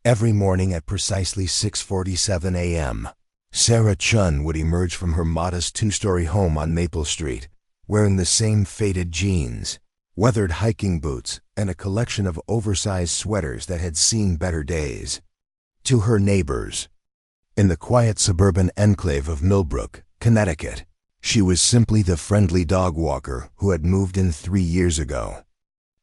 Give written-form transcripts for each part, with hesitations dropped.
Every morning at precisely 6:47 a.m., Sarah Chen would emerge from her modest two-story home on Maple Street, wearing the same faded jeans, weathered hiking boots, and a collection of oversized sweaters that had seen better days. To her neighbors, in the quiet suburban enclave of Millbrook, Connecticut, she was simply the friendly dog walker who had moved in 3 years ago.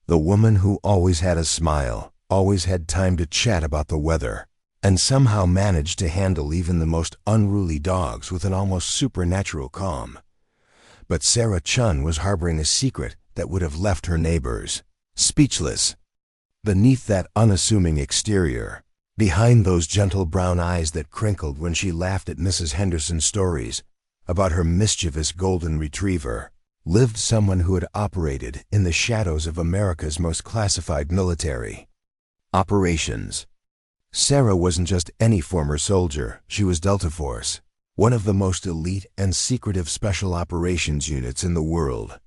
The woman who always had a smile, always had time to chat about the weather, and somehow managed to handle even the most unruly dogs with an almost supernatural calm. But Sarah Chen was harboring a secret that would have left her neighbors speechless. Beneath that unassuming exterior, behind those gentle brown eyes that crinkled when she laughed at Mrs. Henderson's stories about her mischievous golden retriever, lived someone who had operated in the shadows of America's most classified military operations. Sarah wasn't just any former soldier, she was Delta Force, one of the most elite and secretive special operations units in the world.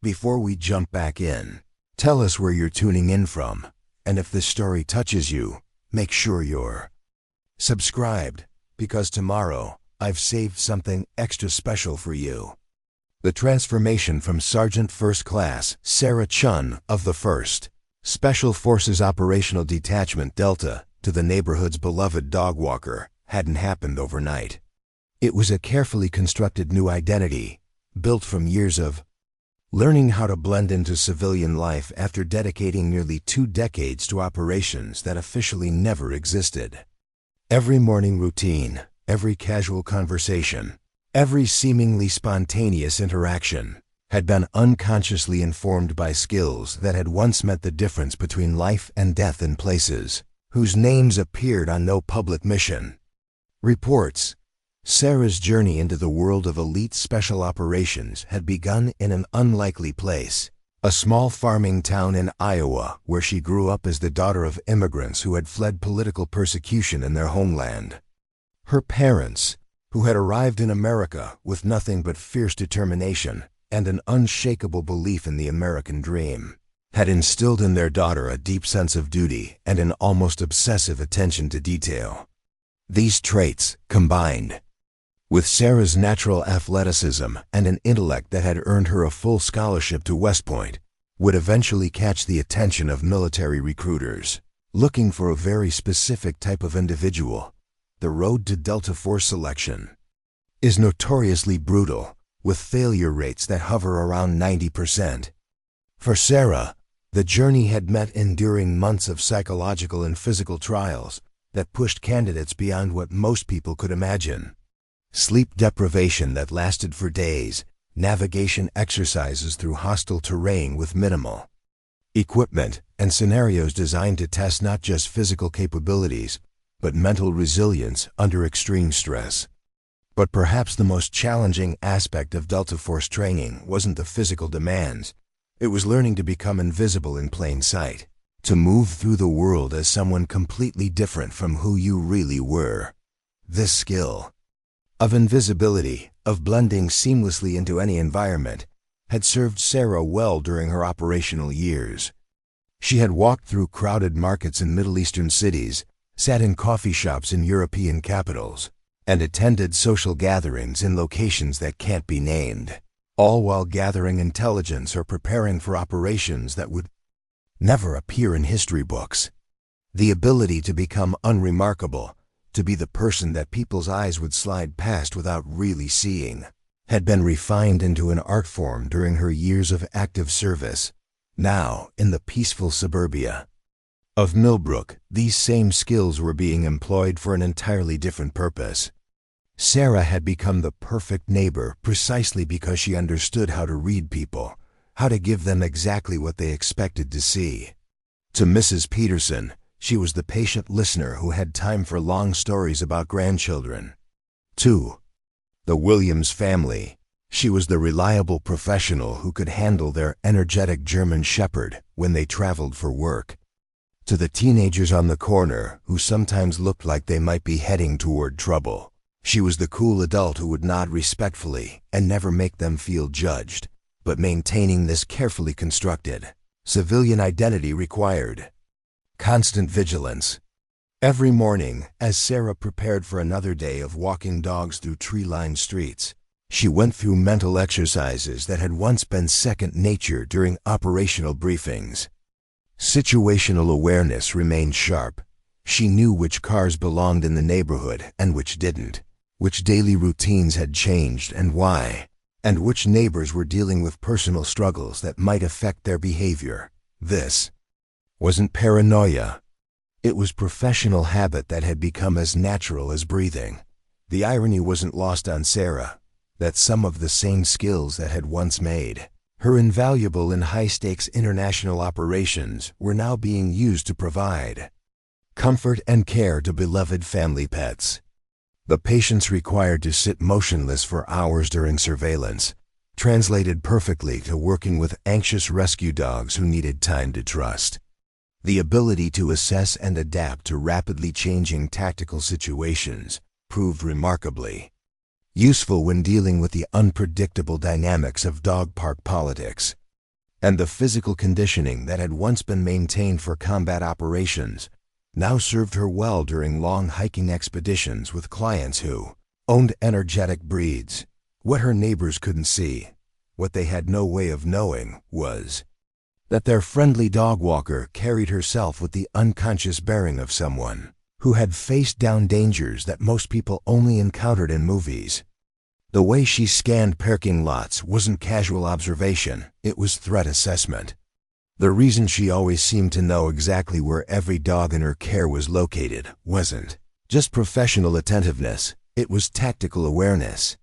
Before we jump back in, tell us where you're tuning in from, and if this story touches you, make sure you're subscribed, because tomorrow I've saved something extra special for you. The transformation from Sergeant First Class Sarah Chen of the 1st Special Forces Operational Detachment Delta to the neighborhood's beloved dog walker hadn't happened overnight. It was a carefully constructed new identity, built from years of learning how to blend into civilian life after dedicating nearly 2 decades to operations that officially never existed. Every morning routine, every casual conversation, every seemingly spontaneous interaction had been unconsciously informed by skills that had once meant the difference between life and death in places whose names appeared on no public mission reports. Sarah's journey into the world of elite special operations had begun in an unlikely place, a small farming town in Iowa where she grew up as the daughter of immigrants who had fled political persecution in their homeland. Her parents, who had arrived in America with nothing but fierce determination and an unshakable belief in the American dream, had instilled in their daughter a deep sense of duty and an almost obsessive attention to detail. These traits, combined with Sarah's natural athleticism and an intellect that had earned her a full scholarship to West Point, would eventually catch the attention of military recruiters, looking for a very specific type of individual. The road to Delta Force selection is notoriously brutal, with failure rates that hover around 90%. For Sarah, the journey had meant enduring months of psychological and physical trials that pushed candidates beyond what most people could imagine. Sleep deprivation that lasted for days, navigation exercises through hostile terrain with minimal equipment, and scenarios designed to test not just physical capabilities, but mental resilience under extreme stress. But perhaps the most challenging aspect of Delta Force training wasn't the physical demands. It was learning to become invisible in plain sight, to move through the world as someone completely different from who you really were. This skill of invisibility, of blending seamlessly into any environment, had served Sarah well during her operational years. She had walked through crowded markets in Middle Eastern cities, sat in coffee shops in European capitals, and attended social gatherings in locations that can't be named, all while gathering intelligence or preparing for operations that would never appear in history books. The ability to become unremarkable, to be the person that people's eyes would slide past without really seeing, had been refined into an art form during her years of active service. Now, in the peaceful suburbia of Millbrook, these same skills were being employed for an entirely different purpose. Sarah had become the perfect neighbor precisely because she understood how to read people, how to give them exactly what they expected to see. To Mrs. Peterson, she was the patient listener who had time for long stories about grandchildren. To the Williams family, she was the reliable professional who could handle their energetic German shepherd when they traveled for work. To the teenagers on the corner, who sometimes looked like they might be heading toward trouble, she was the cool adult who would nod respectfully and never make them feel judged, but maintaining this carefully constructed civilian identity required constant vigilance. Every morning, as Sarah prepared for another day of walking dogs through tree-lined streets, she went through mental exercises that had once been second nature during operational briefings. Situational awareness remained sharp. She knew which cars belonged in the neighborhood and which didn't, which daily routines had changed and why, and which neighbors were dealing with personal struggles that might affect their behavior. This wasn't paranoia. It was professional habit that had become as natural as breathing. The irony wasn't lost on Sarah, that some of the same skills that had once made her invaluable in high-stakes international operations were now being used to provide comfort and care to beloved family pets. The patience required to sit motionless for hours during surveillance translated perfectly to working with anxious rescue dogs who needed time to trust. The ability to assess and adapt to rapidly changing tactical situations proved remarkably useful when dealing with the unpredictable dynamics of dog park politics. And the physical conditioning that had once been maintained for combat operations now served her well during long hiking expeditions with clients who owned energetic breeds. What her neighbors couldn't see, what they had no way of knowing, was that their friendly dog walker carried herself with the unconscious bearing of someone who had faced down dangers that most people only encountered in movies. The way she scanned parking lots wasn't casual observation, it was threat assessment. The reason she always seemed to know exactly where every dog in her care was located wasn't just professional attentiveness, it was tactical awareness.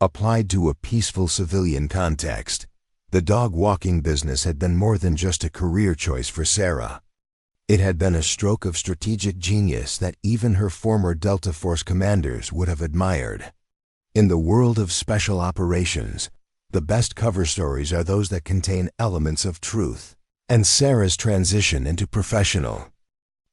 Applied to a peaceful civilian context, the dog walking business had been more than just a career choice for Sarah. It had been a stroke of strategic genius that even her former Delta Force commanders would have admired. In the world of special operations, the best cover stories are those that contain elements of truth, and Sarah's transition into professional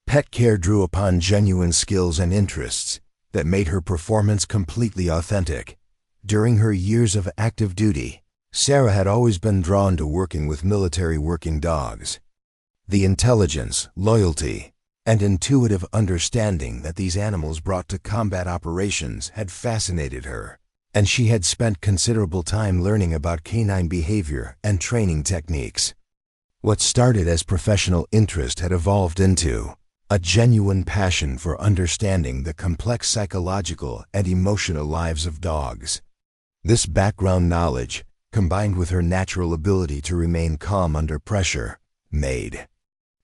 pet care drew upon genuine skills and interests that made her performance completely authentic. During her years of active duty, Sarah had always been drawn to working with military working dogs. The intelligence, loyalty, and intuitive understanding that these animals brought to combat operations had fascinated her, and she had spent considerable time learning about canine behavior and training techniques. What started as professional interest had evolved into a genuine passion for understanding the complex psychological and emotional lives of dogs. This background knowledge, combined with her natural ability to remain calm under pressure, made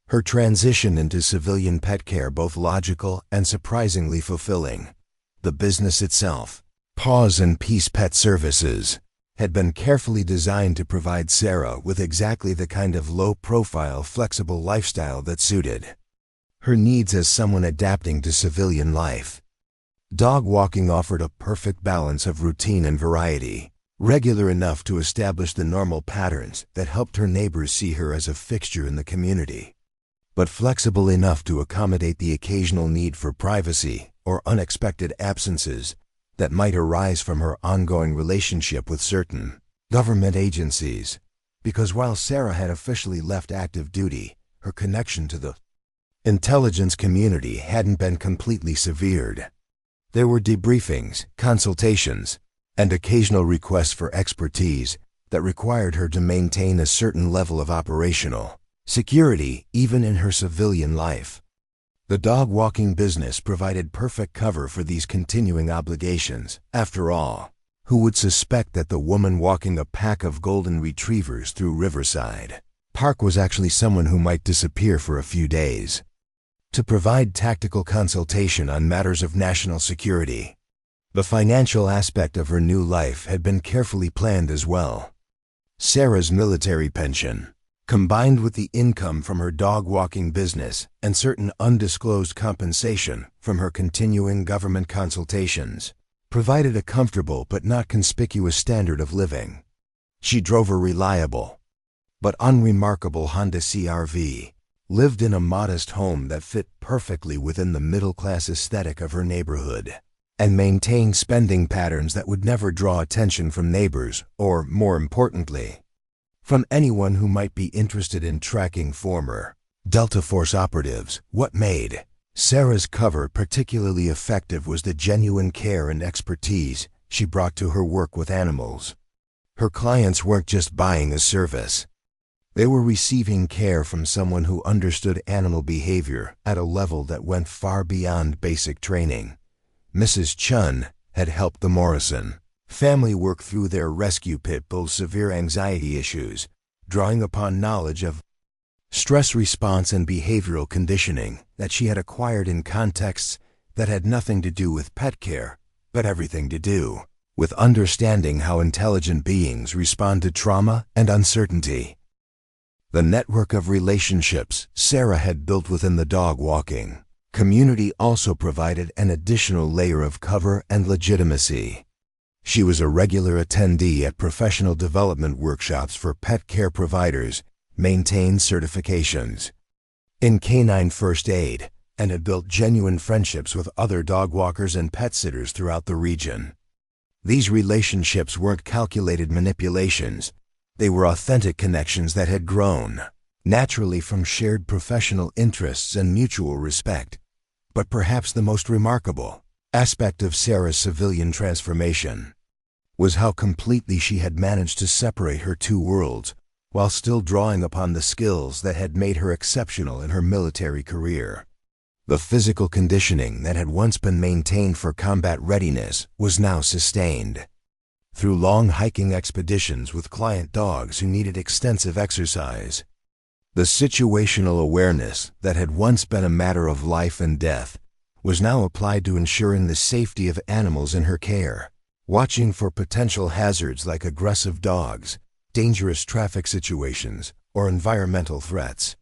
her transition into civilian pet care both logical and surprisingly fulfilling. The business itself, Paws and Peace Pet Services, had been carefully designed to provide Sarah with exactly the kind of low-profile, flexible lifestyle that suited her needs as someone adapting to civilian life. Dog walking offered a perfect balance of routine and variety, regular enough to establish the normal patterns that helped her neighbors see her as a fixture in the community, but flexible enough to accommodate the occasional need for privacy or unexpected absences that might arise from her ongoing relationship with certain government agencies. Because while Sarah had officially left active duty, her connection to the intelligence community hadn't been completely severed. There were debriefings, consultations, and occasional requests for expertise that required her to maintain a certain level of operational security even in her civilian life. The dog walking business provided perfect cover for these continuing obligations. After all, who would suspect that the woman walking a pack of golden retrievers through Riverside Park was actually someone who might disappear for a few days to provide tactical consultation on matters of national security? The financial aspect of her new life had been carefully planned as well. Sarah's military pension, combined with the income from her dog-walking business and certain undisclosed compensation from her continuing government consultations, provided a comfortable but not conspicuous standard of living. She drove a reliable but unremarkable Honda CR-V, lived in a modest home that fit perfectly within the middle-class aesthetic of her neighborhood, and maintained spending patterns that would never draw attention from neighbors or, more importantly, from anyone who might be interested in tracking former Delta Force operatives. What made Sarah's cover particularly effective was the genuine care and expertise she brought to her work with animals. Her clients weren't just buying a service. They were receiving care from someone who understood animal behavior at a level that went far beyond basic training. Mrs. Chen had helped the Morrison family work through their rescue pit bull's severe anxiety issues, drawing upon knowledge of stress response and behavioral conditioning that she had acquired in contexts that had nothing to do with pet care, but everything to do with understanding how intelligent beings respond to trauma and uncertainty. The network of relationships Sarah had built within the dog walking community also provided an additional layer of cover and legitimacy. She was a regular attendee at professional development workshops for pet care providers, maintained certifications in canine first aid, and had built genuine friendships with other dog walkers and pet sitters throughout the region. These relationships weren't calculated manipulations. They were authentic connections that had grown naturally from shared professional interests and mutual respect. But perhaps the most remarkable aspect of Sarah's civilian transformation was how completely she had managed to separate her two worlds while still drawing upon the skills that had made her exceptional in her military career. The physical conditioning that had once been maintained for combat readiness was now sustained through long hiking expeditions with client dogs who needed extensive exercise. The situational awareness that had once been a matter of life and death was now applied to ensuring the safety of animals in her care, watching for potential hazards like aggressive dogs, dangerous traffic situations, or environmental threats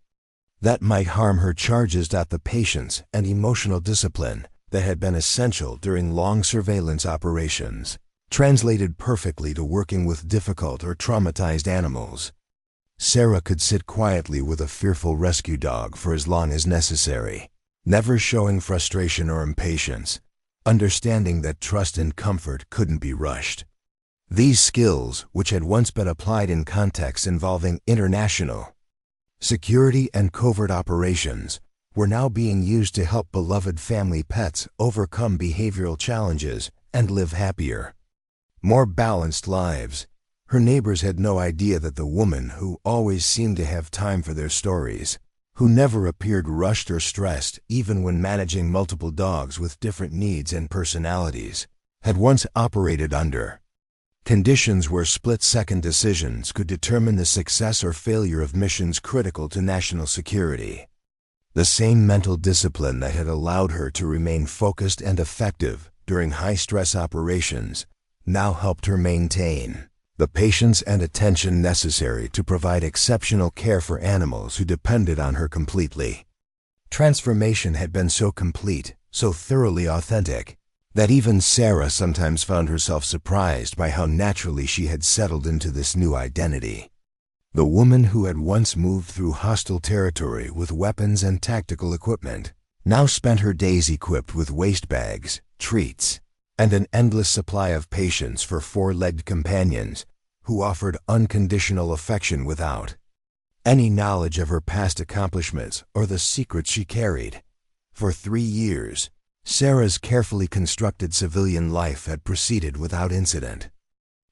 that might harm her. Charges at the patience and emotional discipline that had been essential during long surveillance operations translated perfectly to working with difficult or traumatized animals. Sarah could sit quietly with a fearful rescue dog for as long as necessary, never showing frustration or impatience, understanding that trust and comfort couldn't be rushed. These skills, which had once been applied in contexts involving international security and covert operations, were now being used to help beloved family pets overcome behavioral challenges and live happier, more balanced lives. Her neighbors had no idea that the woman who always seemed to have time for their stories, who never appeared rushed or stressed even when managing multiple dogs with different needs and personalities, had once operated under conditions where split-second decisions could determine the success or failure of missions critical to national security. The same mental discipline that had allowed her to remain focused and effective during high-stress operations now helped her maintain the patience and attention necessary to provide exceptional care for animals who depended on her completely. Transformation had been so complete, so thoroughly authentic, that even Sarah sometimes found herself surprised by how naturally she had settled into this new identity. The woman who had once moved through hostile territory with weapons and tactical equipment now spent her days equipped with waste bags, treats, and an endless supply of patience for four-legged companions who offered unconditional affection without any knowledge of her past accomplishments or the secrets she carried. For 3 years, Sarah's carefully constructed civilian life had proceeded without incident.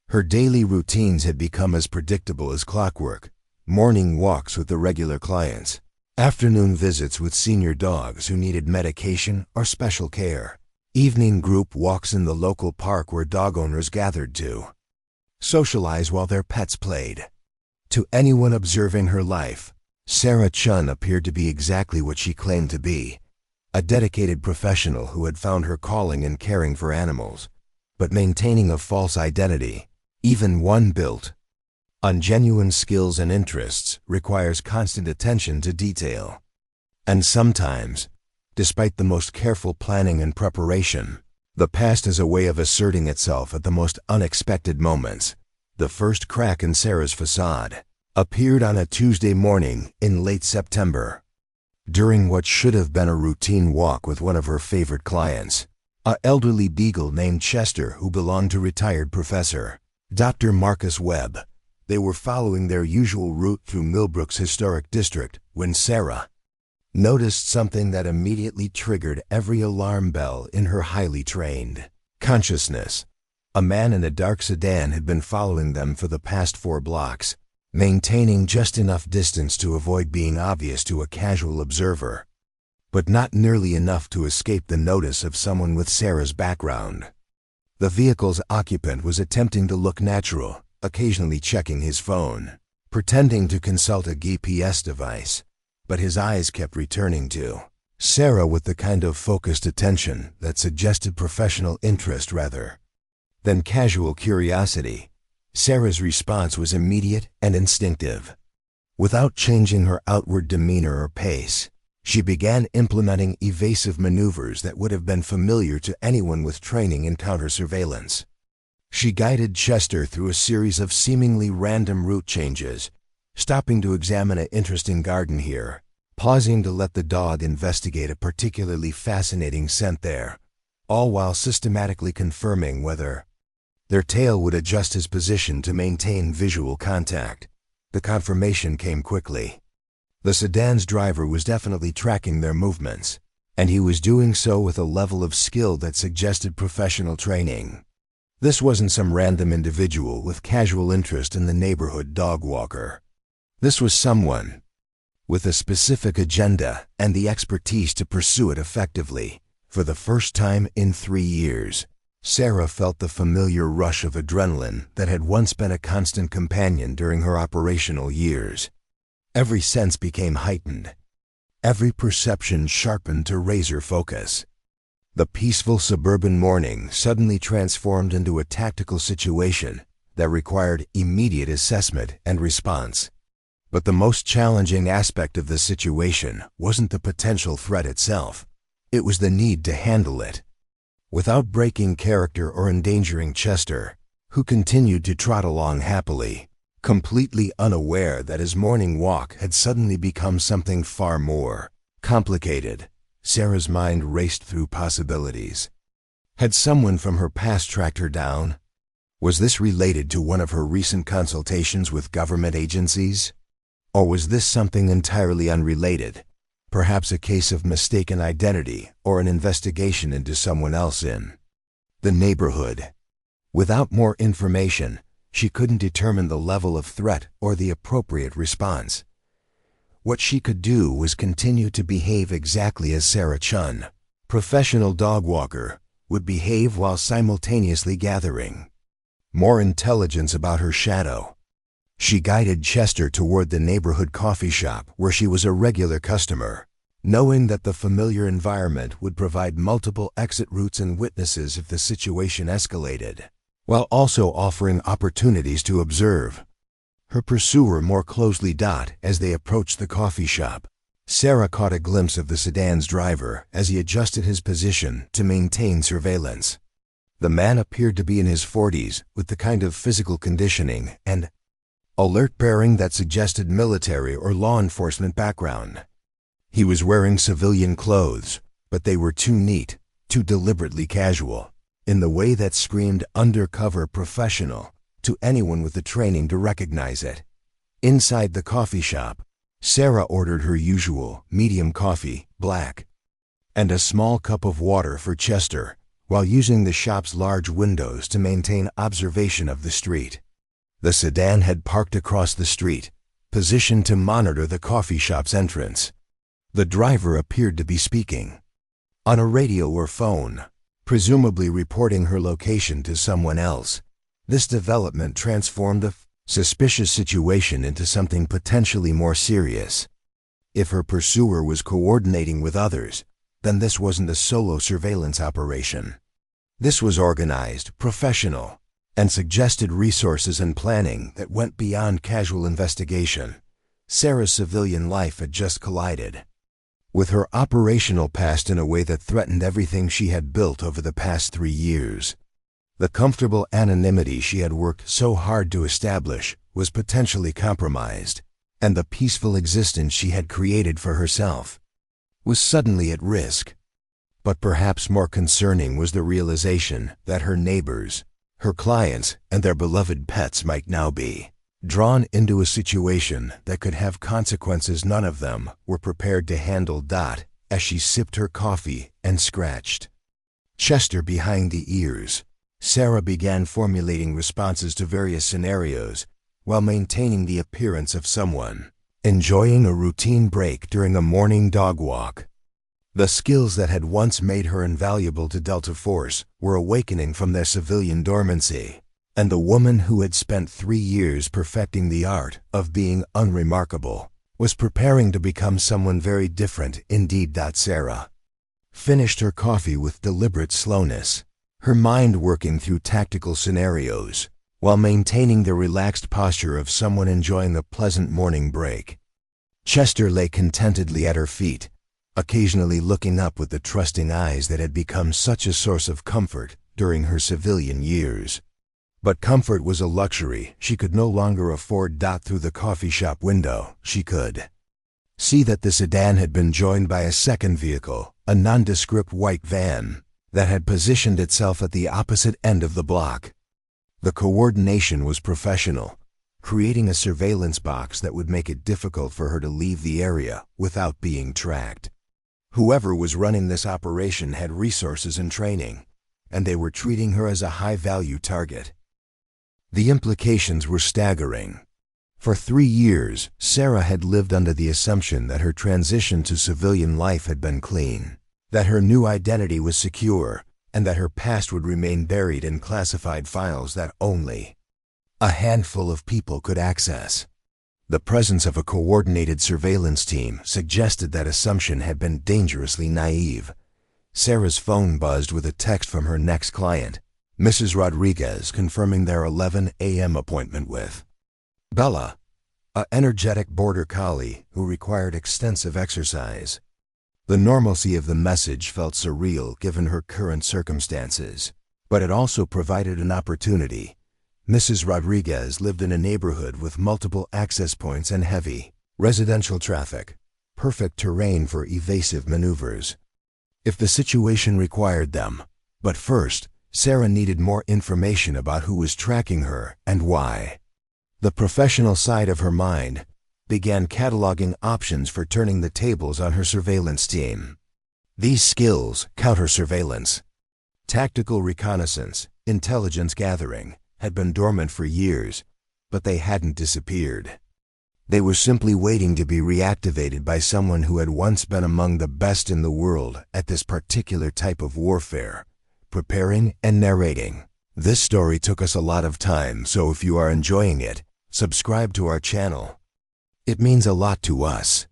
Her daily routines had become as predictable as clockwork: morning walks with the regular clients, afternoon visits with senior dogs who needed medication or special care, evening group walks in the local park where dog owners gathered to socialize while their pets played. To anyone observing her life, Sarah Chen appeared to be exactly what she claimed to be: a dedicated professional who had found her calling in caring for animals, but maintaining a false identity, even one built on genuine skills and interests, requires constant attention to detail. And sometimes, despite the most careful planning and preparation, the past has a way of asserting itself at the most unexpected moments. The first crack in Sarah's facade appeared on a Tuesday morning in late September, during what should have been a routine walk with one of her favorite clients, an elderly beagle named Chester who belonged to retired Professor Dr. Marcus Webb. They were following their usual route through Millbrook's historic district when Sarah noticed something that immediately triggered every alarm bell in her highly trained consciousness. A man in a dark sedan had been following them for the past 4 blocks, maintaining just enough distance to avoid being obvious to a casual observer, but not nearly enough to escape the notice of someone with Sarah's background. The vehicle's occupant was attempting to look natural, occasionally checking his phone, pretending to consult a GPS device, but his eyes kept returning to Sarah with the kind of focused attention that suggested professional interest rather than casual curiosity. Sarah's response was immediate and instinctive. Without changing her outward demeanor or pace, she began implementing evasive maneuvers that would have been familiar to anyone with training in counter-surveillance. She guided Chester through a series of seemingly random route changes, stopping to examine an interesting garden here, pausing to let the dog investigate a particularly fascinating scent there, all while systematically confirming whether their tail would adjust his position to maintain visual contact. The confirmation came quickly. The sedan's driver was definitely tracking their movements, and he was doing so with a level of skill that suggested professional training. This wasn't some random individual with casual interest in the neighborhood dog walker. This was someone with a specific agenda and the expertise to pursue it effectively. For the first time in 3 years, Sarah felt the familiar rush of adrenaline that had once been a constant companion during her operational years. Every sense became heightened, every perception sharpened to razor focus. The peaceful suburban morning suddenly transformed into a tactical situation that required immediate assessment and response. But the most challenging aspect of the situation wasn't the potential threat itself. It was the need to handle it without breaking character or endangering Chester, who continued to trot along happily, completely unaware that his morning walk had suddenly become something far more complicated. Sarah's mind raced through possibilities. Had someone from her past tracked her down? Was this related to one of her recent consultations with government agencies? Or was this something entirely unrelated? Perhaps a case of mistaken identity or an investigation into someone else in the neighborhood. Without more information, she couldn't determine the level of threat or the appropriate response. What she could do was continue to behave exactly as Sarah Chen, professional dog walker, would behave while simultaneously gathering more intelligence about her shadow. She guided Chester toward the neighborhood coffee shop where she was a regular customer, knowing that the familiar environment would provide multiple exit routes and witnesses if the situation escalated, while also offering opportunities to observe her pursuer more closely. As they approached the coffee shop, Sarah caught a glimpse of the sedan's driver as he adjusted his position to maintain surveillance. The man appeared to be in his 40s, with the kind of physical conditioning and alert bearing that suggested military or law enforcement background. He was wearing civilian clothes, but they were too neat, too deliberately casual, in the way that screamed undercover professional to anyone with the training to recognize it. Inside the coffee shop, Sarah ordered her usual medium coffee, black, and a small cup of water for Chester, while using the shop's large windows to maintain observation of the street. The sedan had parked across the street, positioned to monitor the coffee shop's entrance. The driver appeared to be speaking on a radio or phone, presumably reporting her location to someone else. This development transformed the suspicious situation into something potentially more serious. If her pursuer was coordinating with others, then this wasn't a solo surveillance operation. This was organized, professional, and suggested resources and planning that went beyond casual investigation. Sarah's civilian life had just collided with her operational past in a way that threatened everything she had built over the past 3 years. The comfortable anonymity she had worked so hard to establish was potentially compromised, and the peaceful existence she had created for herself was suddenly at risk. But perhaps more concerning was the realization that her neighbors, her clients, and their beloved pets might now be Drawn into a situation that could have consequences none of them were prepared to handle. As she sipped her coffee and scratched Chester behind the ears, Sarah began formulating responses to various scenarios while maintaining the appearance of someone enjoying a routine break during a morning dog walk. The skills that had once made her invaluable to Delta Force were awakening from their civilian dormancy, and the woman who had spent 3 years perfecting the art of being unremarkable was preparing to become someone very different indeed. Sarah finished her coffee with deliberate slowness, her mind working through tactical scenarios while maintaining the relaxed posture of someone enjoying a pleasant morning break. Chester lay contentedly at her feet, occasionally looking up with the trusting eyes that had become such a source of comfort during her civilian years. But comfort was a luxury she could no longer afford. Through the coffee shop window, she could see that the sedan had been joined by a second vehicle, a nondescript white van, that had positioned itself at the opposite end of the block. The coordination was professional, creating a surveillance box that would make it difficult for her to leave the area without being tracked. Whoever was running this operation had resources and training, and they were treating her as a high-value target. The implications were staggering. For 3 years, Sarah had lived under the assumption that her transition to civilian life had been clean, that her new identity was secure, and that her past would remain buried in classified files that only a handful of people could access. The presence of a coordinated surveillance team suggested that assumption had been dangerously naive. Sarah's phone buzzed with a text from her next client, Mrs. Rodriguez, confirming their 11 a.m. appointment with Bella, an energetic border collie who required extensive exercise. The normalcy of the message felt surreal given her current circumstances, but it also provided an opportunity. Mrs. Rodriguez lived in a neighborhood with multiple access points and heavy residential traffic, perfect terrain for evasive maneuvers if the situation required them. But first, Sarah needed more information about who was tracking her and why. The professional side of her mind began cataloging options for turning the tables on her surveillance team. These skills, counter-surveillance, tactical reconnaissance, intelligence gathering, had been dormant for years, but they hadn't disappeared. They were simply waiting to be reactivated by someone who had once been among the best in the world at this particular type of warfare, preparing and narrating. This story took us a lot of time, so if you are enjoying it, subscribe to our channel. It means a lot to us.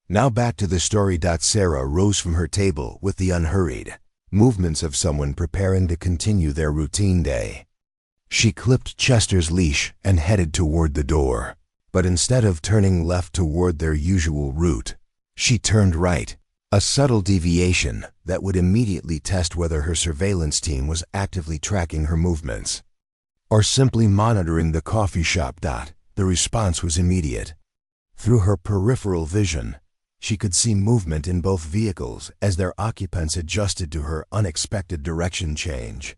Now back to the story. Sarah rose from her table with the unhurried movements of someone preparing to continue their routine day. She clipped Chester's leash and headed toward the door, but instead of turning left toward their usual route, she turned right, a subtle deviation that would immediately test whether her surveillance team was actively tracking her movements or simply monitoring the coffee shop. The response was immediate. Through her peripheral vision, she could see movement in both vehicles as their occupants adjusted to her unexpected direction change.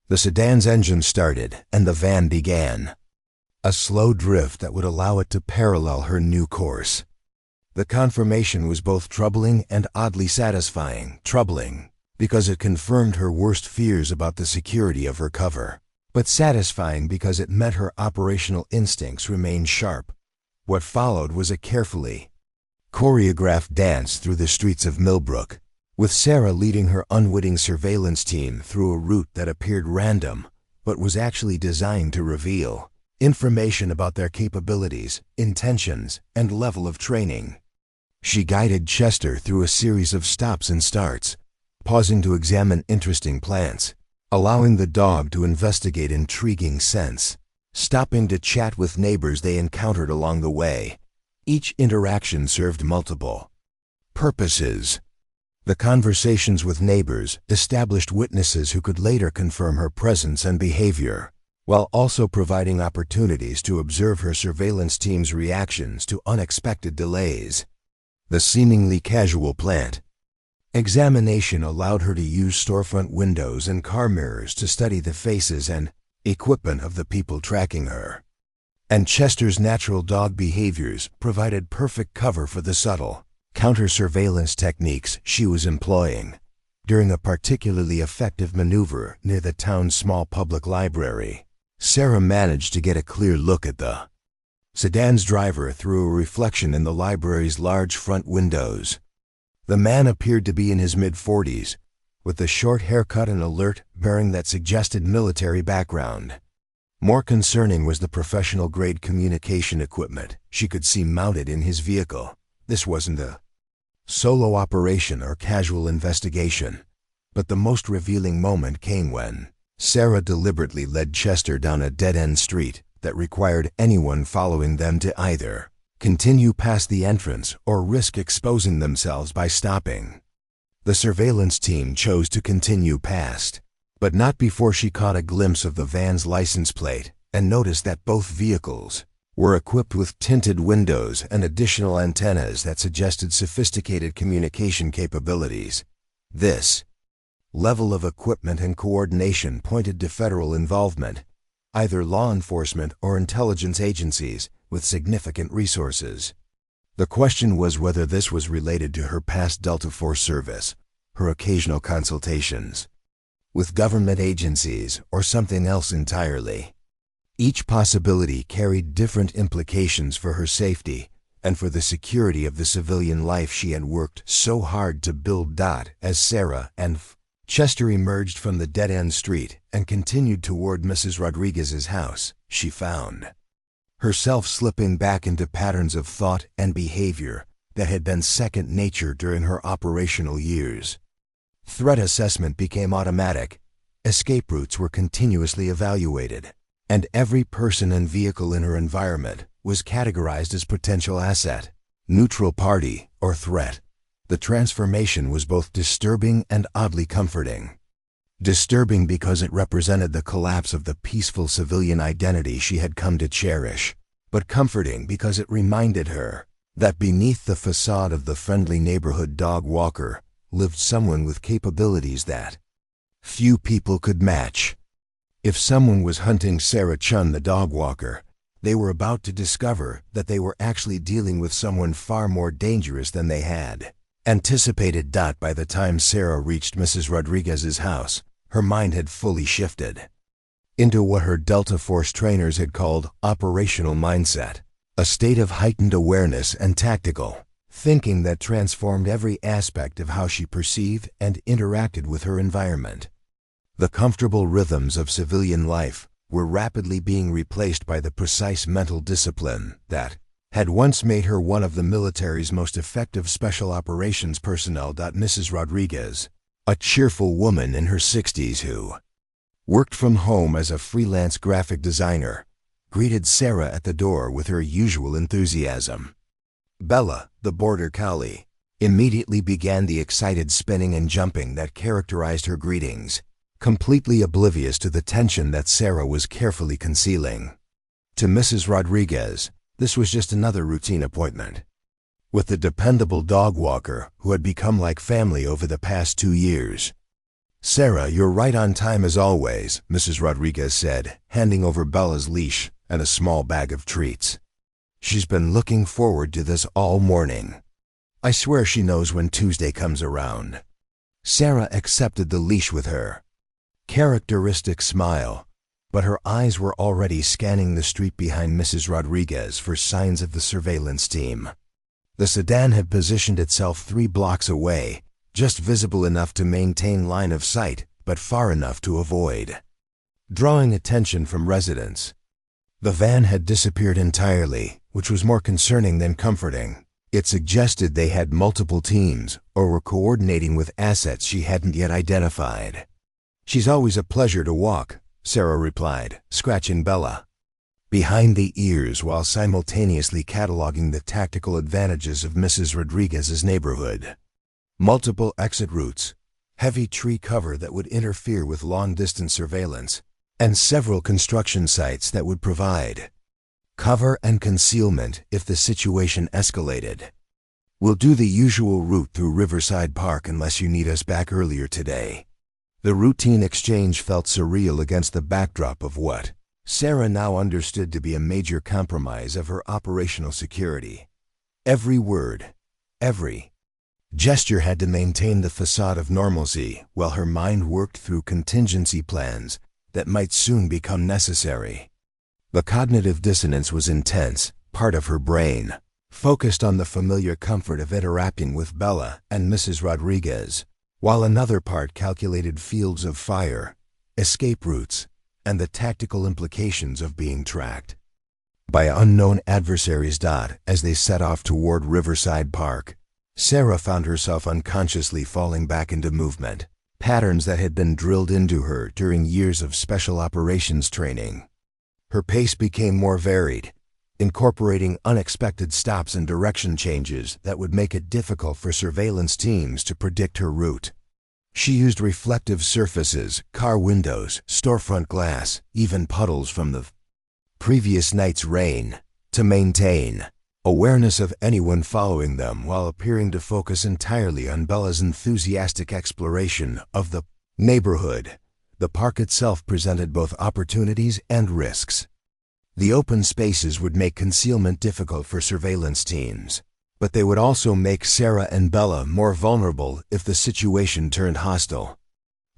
The sedan's engine started and the van began a slow drift that would allow it to parallel her new course. The confirmation was both troubling and oddly satisfying. Troubling, because it confirmed her worst fears about the security of her cover, but satisfying because it meant her operational instincts remained sharp. What followed was a carefully choreographed dance through the streets of Millbrook, with Sarah leading her unwitting surveillance team through a route that appeared random, but was actually designed to reveal information about their capabilities, intentions, and level of training. She guided Chester through a series of stops and starts, pausing to examine interesting plants, allowing the dog to investigate intriguing scents, stopping to chat with neighbors they encountered along the way. Each interaction served multiple purposes. The conversations with neighbors established witnesses who could later confirm her presence and behavior, while also providing opportunities to observe her surveillance team's reactions to unexpected delays. The seemingly casual plant examination allowed her to use storefront windows and car mirrors to study the faces and equipment of the people tracking her. and Chester's natural dog behaviors provided perfect cover for the subtle counter-surveillance techniques she was employing. During a particularly effective maneuver near the town's small public library, Sarah managed to get a clear look at the sedan's driver through a reflection in the library's large front windows. The man appeared to be in his mid-40s, with a short haircut and alert bearing that suggested military background. More concerning was the professional-grade communication equipment she could see mounted in his vehicle. This wasn't a solo operation or casual investigation, but the most revealing moment came when Sarah deliberately led Chester down a dead-end street that required anyone following them to either continue past the entrance or risk exposing themselves by stopping. The surveillance team chose to continue past, but not before she caught a glimpse of the van's license plate and noticed that both vehicles were equipped with tinted windows and additional antennas that suggested sophisticated communication capabilities. This level of equipment and coordination pointed to federal involvement, either law enforcement or intelligence agencies with significant resources. The question was whether this was related to her past Delta Force service, her occasional consultations with government agencies, or something else entirely. Each possibility carried different implications for her safety and for the security of the civilian life she had worked so hard to build. As Sarah and Chester emerged from the dead-end street and continued toward Mrs. Rodriguez's house, she found herself slipping back into patterns of thought and behavior that had been second nature during her operational years. Threat assessment became automatic, escape routes were continuously evaluated, and every person and vehicle in her environment was categorized as potential asset, neutral party, or threat. The transformation was both disturbing and oddly comforting. Disturbing because it represented the collapse of the peaceful civilian identity she had come to cherish, but comforting because it reminded her that beneath the facade of the friendly neighborhood dog walker lived someone with capabilities that few people could match. If someone was hunting Sarah Chen, the dog walker, they were about to discover that they were actually dealing with someone far more dangerous than they had anticipated. By the time Sarah reached Mrs. Rodriguez's house, her mind had fully shifted into what her Delta Force trainers had called operational mindset, a state of heightened awareness and tactical thinking that transformed every aspect of how she perceived and interacted with her environment. The comfortable rhythms of civilian life were rapidly being replaced by the precise mental discipline that had once made her one of the military's most effective special operations personnel. Mrs. Rodriguez, a cheerful woman in her 60s who worked from home as a freelance graphic designer, greeted Sarah at the door with her usual enthusiasm. Bella, the border collie, immediately began the excited spinning and jumping that characterized her greetings, completely oblivious to the tension that Sarah was carefully concealing. To Mrs. Rodriguez, this was just another routine appointment with the dependable dog walker who had become like family over the past 2 years. "Sarah, you're right on time as always," Mrs. Rodriguez said, handing over Bella's leash and a small bag of treats. "She's been looking forward to this all morning. I swear she knows when Tuesday comes around." Sarah accepted the leash with her characteristic smile, but her eyes were already scanning the street behind Mrs. Rodriguez for signs of the surveillance team. The sedan had positioned itself 3 blocks away, just visible enough to maintain line of sight, but far enough to avoid drawing attention from residents. The van had disappeared entirely, which was more concerning than comforting. It suggested they had multiple teams or were coordinating with assets she hadn't yet identified. "She's always a pleasure to walk," Sarah replied, scratching Bella behind the ears while simultaneously cataloging the tactical advantages of Mrs. Rodriguez's neighborhood. Multiple exit routes, heavy tree cover that would interfere with long-distance surveillance, and several construction sites that would provide cover and concealment if the situation escalated. "We'll do the usual route through Riverside Park unless you need us back earlier today." The routine exchange felt surreal against the backdrop of what Sarah now understood to be a major compromise of her operational security. Every word, every gesture had to maintain the facade of normalcy while her mind worked through contingency plans that might soon become necessary. The cognitive dissonance was intense. Part of her brain focused on the familiar comfort of interacting with Bella and Mrs. Rodriguez, while another part calculated fields of fire, escape routes, and the tactical implications of being tracked by unknown adversaries. As they set off toward Riverside Park, Sarah found herself unconsciously falling back into movement, patterns that had been drilled into her during years of special operations training. Her pace became more varied, incorporating unexpected stops and direction changes that would make it difficult for surveillance teams to predict her route. She used reflective surfaces, car windows, storefront glass, even puddles from the previous night's rain, to maintain awareness of anyone following them while appearing to focus entirely on Bella's enthusiastic exploration of the neighborhood. The park itself presented both opportunities and risks. The open spaces would make concealment difficult for surveillance teams, but they would also make Sarah and Bella more vulnerable if the situation turned hostile.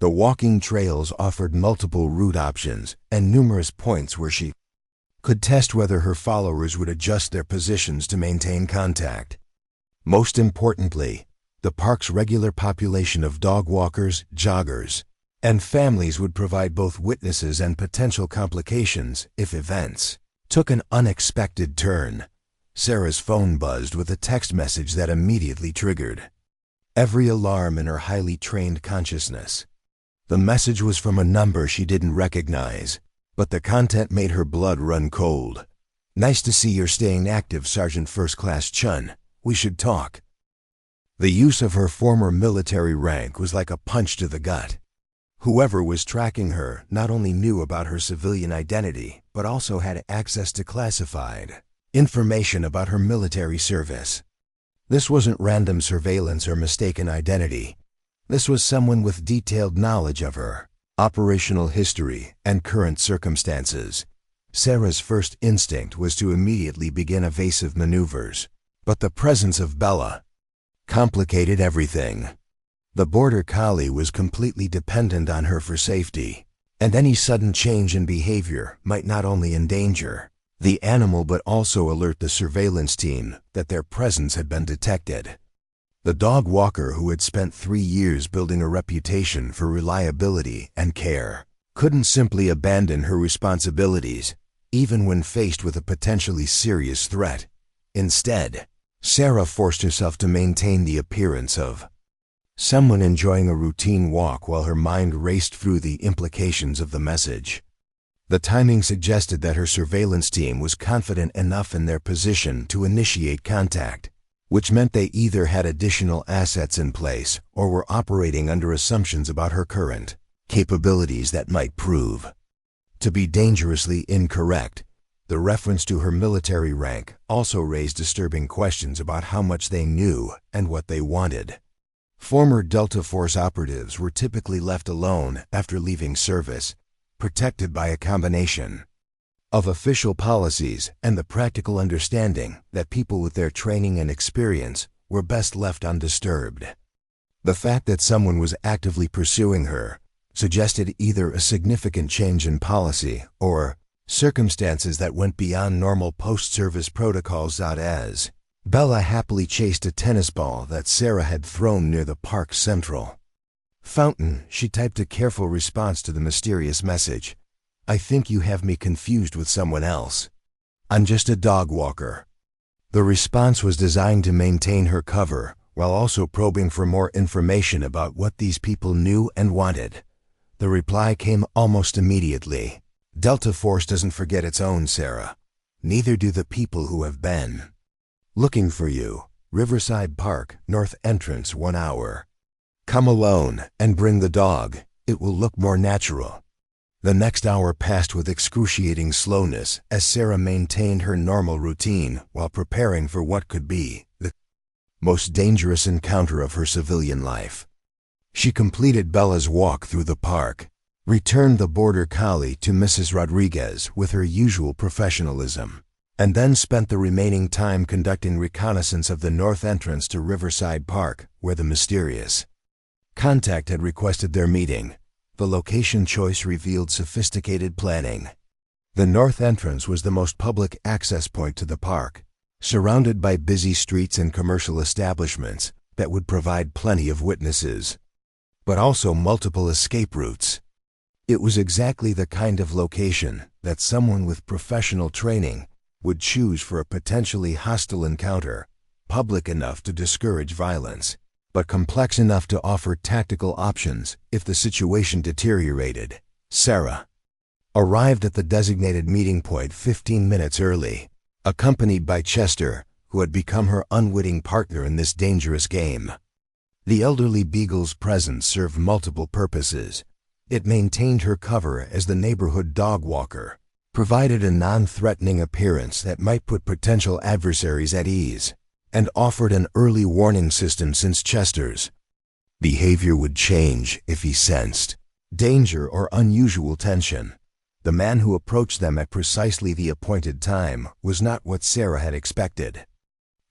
The walking trails offered multiple route options and numerous points where she could test whether her followers would adjust their positions to maintain contact. Most importantly, the park's regular population of dog walkers, joggers, and families would provide both witnesses and potential complications if events took an unexpected turn. Sarah's phone buzzed with a text message that immediately triggered every alarm in her highly trained consciousness. The message was from a number she didn't recognize, but the content made her blood run cold. "Nice to see you're staying active, Sergeant First Class Chun. We should talk." The use of her former military rank was like a punch to the gut. Whoever was tracking her not only knew about her civilian identity, but also had access to classified information about her military service. This wasn't random surveillance or mistaken identity. This was someone with detailed knowledge of her operational history and current circumstances. Sarah's first instinct was to immediately begin evasive maneuvers, but the presence of Bella complicated everything. The border collie was completely dependent on her for safety, and any sudden change in behavior might not only endanger the animal but also alert the surveillance team that their presence had been detected. The dog walker, who had spent 3 years building a reputation for reliability and care, couldn't simply abandon her responsibilities, even when faced with a potentially serious threat. Instead, Sarah forced herself to maintain the appearance of someone enjoying a routine walk while her mind raced through the implications of the message. The timing suggested that her surveillance team was confident enough in their position to initiate contact, which meant they either had additional assets in place or were operating under assumptions about her current capabilities that might prove to be dangerously incorrect. The reference to her military rank also raised disturbing questions about how much they knew and what they wanted. Former Delta Force operatives were typically left alone after leaving service, protected by a combination of official policies and the practical understanding that people with their training and experience were best left undisturbed. The fact that someone was actively pursuing her suggested either a significant change in policy or circumstances that went beyond normal post-service protocols. As Bella happily chased a tennis ball that Sarah had thrown near the park's central fountain, she typed a careful response to the mysterious message. "I think you have me confused with someone else. I'm just a dog walker." The response was designed to maintain her cover while also probing for more information about what these people knew and wanted. The reply came almost immediately. "Delta Force doesn't forget its own, Sarah. Neither do the people who have been looking for you. Riverside Park, north entrance, 1 hour. Come alone and bring the dog. It will look more natural." The next hour passed with excruciating slowness as Sarah maintained her normal routine while preparing for what could be the most dangerous encounter of her civilian life. She completed Bella's walk through the park, returned the border collie to Mrs. Rodriguez with her usual professionalism, and then spent the remaining time conducting reconnaissance of the north entrance to Riverside Park, where the mysterious contact had requested their meeting. The location choice revealed sophisticated planning. The north entrance was the most public access point to the park, surrounded by busy streets and commercial establishments that would provide plenty of witnesses, but also multiple escape routes. It was exactly the kind of location that someone with professional training would choose for a potentially hostile encounter, public enough to discourage violence, but complex enough to offer tactical options if the situation deteriorated. Sarah arrived at the designated meeting point 15 minutes early, accompanied by Chester, who had become her unwitting partner in this dangerous game. The elderly beagle's presence served multiple purposes. It maintained her cover as the neighborhood dog walker, provided a non-threatening appearance that might put potential adversaries at ease, and offered an early warning system since Chester's behavior would change if he sensed danger or unusual tension. The man who approached them at precisely the appointed time was not what Sarah had expected.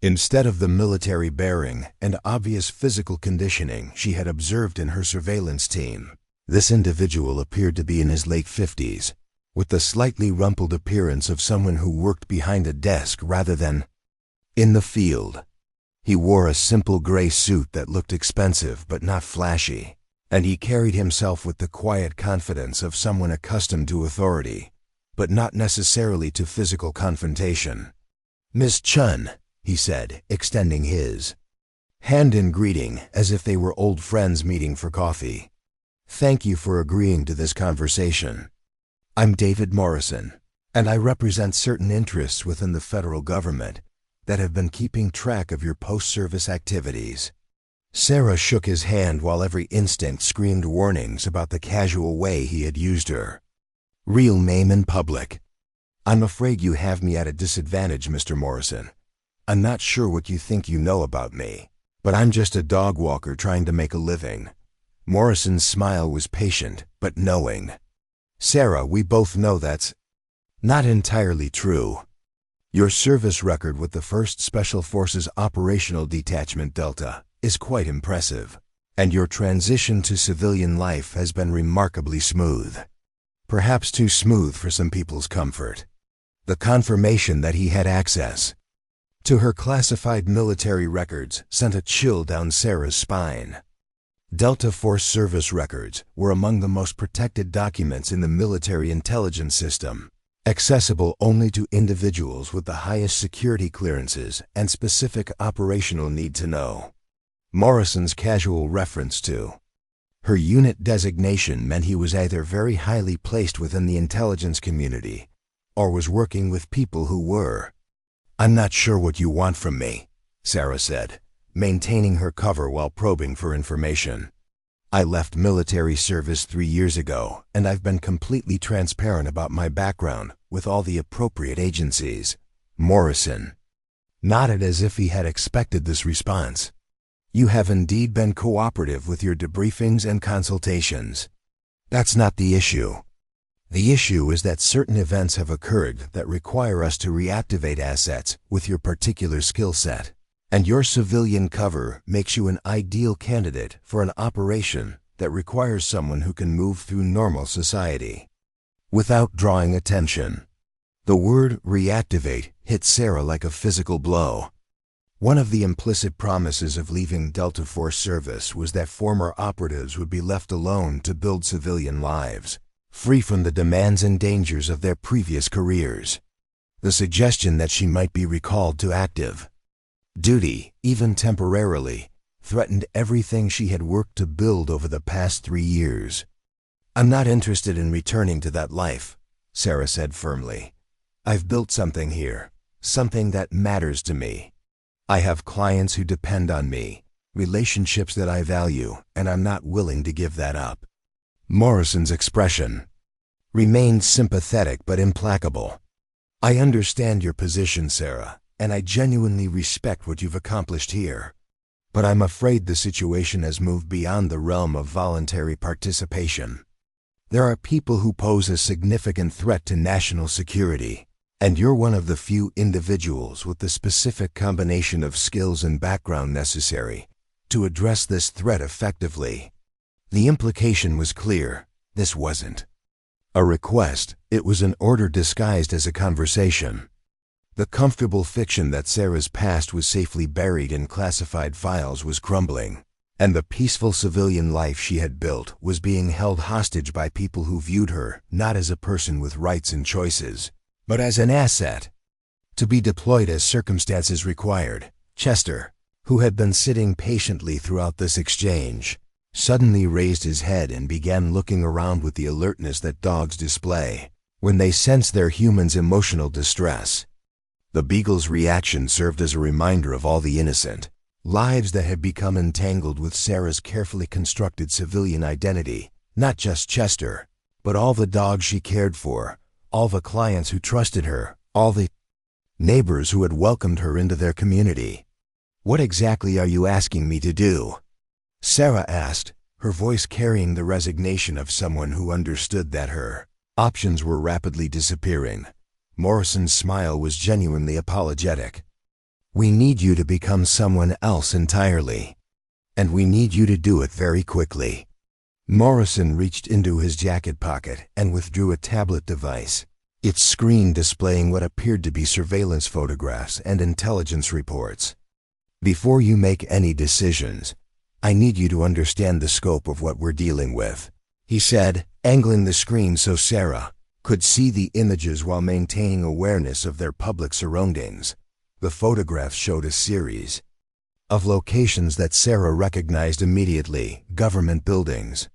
Instead of the military bearing and obvious physical conditioning she had observed in her surveillance team, this individual appeared to be in his late 50s, with the slightly rumpled appearance of someone who worked behind a desk rather than in the field. He wore a simple gray suit that looked expensive but not flashy, and he carried himself with the quiet confidence of someone accustomed to authority, but not necessarily to physical confrontation. "Miss Chen," he said, extending his hand in greeting as if they were old friends meeting for coffee. "Thank you for agreeing to this conversation. I'm David Morrison, and I represent certain interests within the federal government that have been keeping track of your post-service activities." Sarah shook his hand while every instinct screamed warnings about the casual way he had used her real name in public. "I'm afraid you have me at a disadvantage, Mr. Morrison. I'm not sure what you think you know about me, but I'm just a dog walker trying to make a living." Morrison's smile was patient, but knowing. "Sarah, we both know that's not entirely true. Your service record with the 1st Special Forces Operational Detachment Delta is quite impressive, and your transition to civilian life has been remarkably smooth. Perhaps too smooth for some people's comfort." The confirmation that he had access to her classified military records sent a chill down Sarah's spine. Delta Force service records were among the most protected documents in the military intelligence system, accessible only to individuals with the highest security clearances and specific operational need to know. Morrison's casual reference to her unit designation meant he was either very highly placed within the intelligence community or was working with people who were. "I'm not sure what you want from me," Sarah said, maintaining her cover while probing for information. "I left military service 3 years ago, and I've been completely transparent about my background with all the appropriate agencies." Morrison nodded as if he had expected this response. "You have indeed been cooperative with your debriefings and consultations. That's not the issue. The issue is that certain events have occurred that require us to reactivate assets with your particular skill set, and your civilian cover makes you an ideal candidate for an operation that requires someone who can move through normal society without drawing attention." The word reactivate hit Sarah like a physical blow. One of the implicit promises of leaving Delta Force service was that former operatives would be left alone to build civilian lives, free from the demands and dangers of their previous careers. The suggestion that she might be recalled to active duty, even temporarily, threatened everything she had worked to build over the past 3 years. "I'm not interested in returning to that life," Sarah said firmly. "I've built something here, something that matters to me. I have clients who depend on me, relationships that I value, and I'm not willing to give that up." Morrison's expression remained sympathetic but implacable. "I understand your position, Sarah, and I genuinely respect what you've accomplished here. But I'm afraid the situation has moved beyond the realm of voluntary participation. There are people who pose a significant threat to national security, and you're one of the few individuals with the specific combination of skills and background necessary to address this threat effectively." The implication was clear. This wasn't a request, it was an order disguised as a conversation. The comfortable fiction that Sarah's past was safely buried in classified files was crumbling, and the peaceful civilian life she had built was being held hostage by people who viewed her not as a person with rights and choices, but as an asset to be deployed as circumstances required. Chester, who had been sitting patiently throughout this exchange, suddenly raised his head and began looking around with the alertness that dogs display when they sense their human's emotional distress. The beagle's reaction served as a reminder of all the innocent lives that had become entangled with Sarah's carefully constructed civilian identity. Not just Chester, but all the dogs she cared for, all the clients who trusted her, all the neighbors who had welcomed her into their community. "What exactly are you asking me to do?" Sarah asked, her voice carrying the resignation of someone who understood that her options were rapidly disappearing. Morrison's smile was genuinely apologetic. "We need you to become someone else entirely. And we need you to do it very quickly." Morrison reached into his jacket pocket and withdrew a tablet device, its screen displaying what appeared to be surveillance photographs and intelligence reports. "Before you make any decisions, I need you to understand the scope of what we're dealing with," he said, angling the screen so Sarah could see the images while maintaining awareness of their public surroundings. The photographs showed a series of locations that Sarah recognized immediately: government buildings,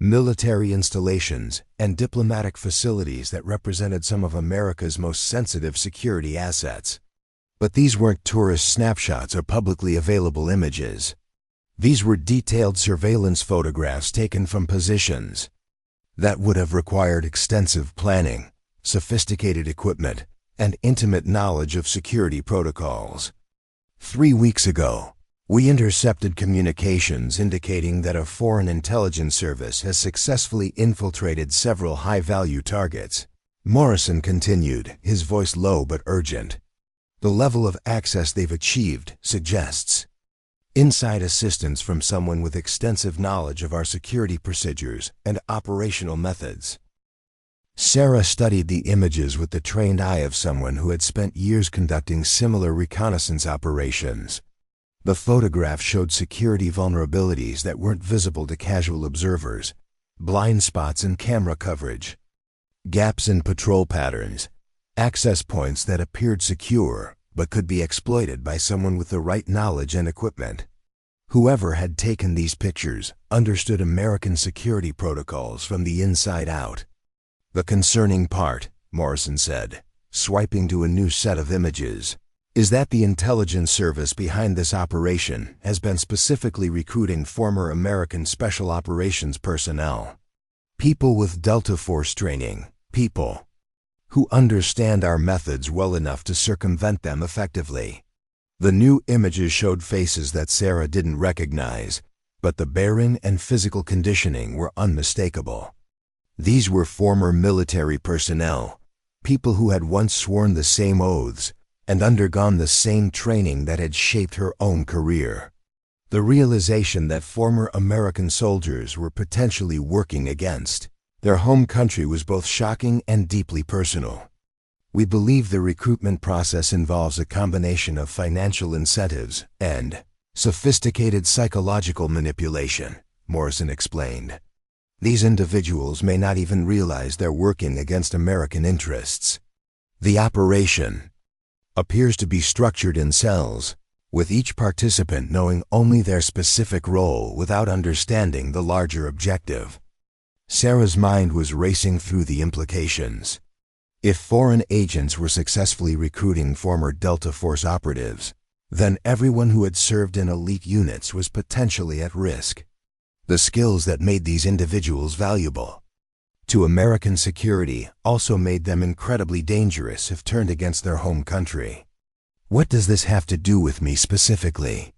military installations, and diplomatic facilities that represented some of America's most sensitive security assets. But these weren't tourist snapshots or publicly available images. These were detailed surveillance photographs taken from positions that would have required extensive planning, sophisticated equipment, and intimate knowledge of security protocols. 3 weeks ago, we intercepted communications indicating that a foreign intelligence service has successfully infiltrated several high-value targets. Morrison continued, his voice low but urgent. The level of access they've achieved suggests inside assistance from someone with extensive knowledge of our security procedures and operational methods. Sarah studied the images with the trained eye of someone who had spent years conducting similar reconnaissance operations. The photographs showed security vulnerabilities that weren't visible to casual observers, blind spots in camera coverage, gaps in patrol patterns, access points that appeared secure but could be exploited by someone with the right knowledge and equipment. Whoever had taken these pictures understood American security protocols from the inside out. "The concerning part," Morrison said, swiping to a new set of images, "is that the intelligence service behind this operation has been specifically recruiting former American Special Operations personnel. People with Delta Force training, people who understand our methods well enough to circumvent them effectively." The new images showed faces that Sarah didn't recognize, but the bearing and physical conditioning were unmistakable. These were former military personnel, people who had once sworn the same oaths and undergone the same training that had shaped her own career. The realization that former American soldiers were potentially working against their home country was both shocking and deeply personal. "We believe the recruitment process involves a combination of financial incentives and sophisticated psychological manipulation," Morrison explained. "These individuals may not even realize they're working against American interests. The operation appears to be structured in cells, with each participant knowing only their specific role without understanding the larger objective." Sarah's mind was racing through the implications. If foreign agents were successfully recruiting former Delta Force operatives, then everyone who had served in elite units was potentially at risk. The skills that made these individuals valuable to American security also made them incredibly dangerous if turned against their home country. "What does this have to do with me specifically?"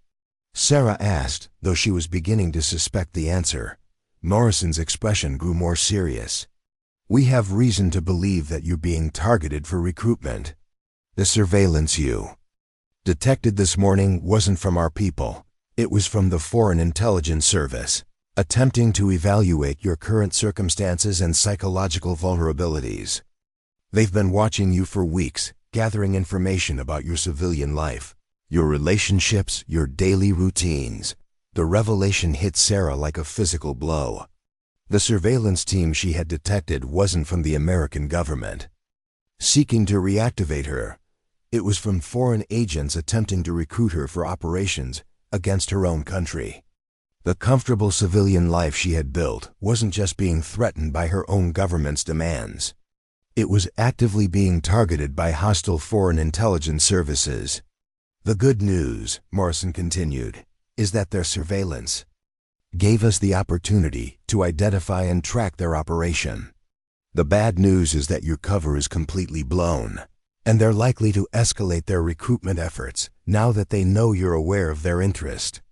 Sarah asked, though she was beginning to suspect the answer. Morrison's expression grew more serious. "We have reason to believe that you're being targeted for recruitment. The surveillance you detected this morning wasn't from our people. It was from the Foreign Intelligence Service, attempting to evaluate your current circumstances and psychological vulnerabilities. They've been watching you for weeks, gathering information about your civilian life, your relationships, your daily routines." The revelation hit Sarah like a physical blow. The surveillance team she had detected wasn't from the American government seeking to reactivate her. It was from foreign agents attempting to recruit her for operations against her own country. The comfortable civilian life she had built wasn't just being threatened by her own government's demands. It was actively being targeted by hostile foreign intelligence services. "The good news," Morrison continued, "is that their surveillance gave us the opportunity to identify and track their operation. The bad news is that your cover is completely blown, and they're likely to escalate their recruitment efforts now that they know you're aware of their interest."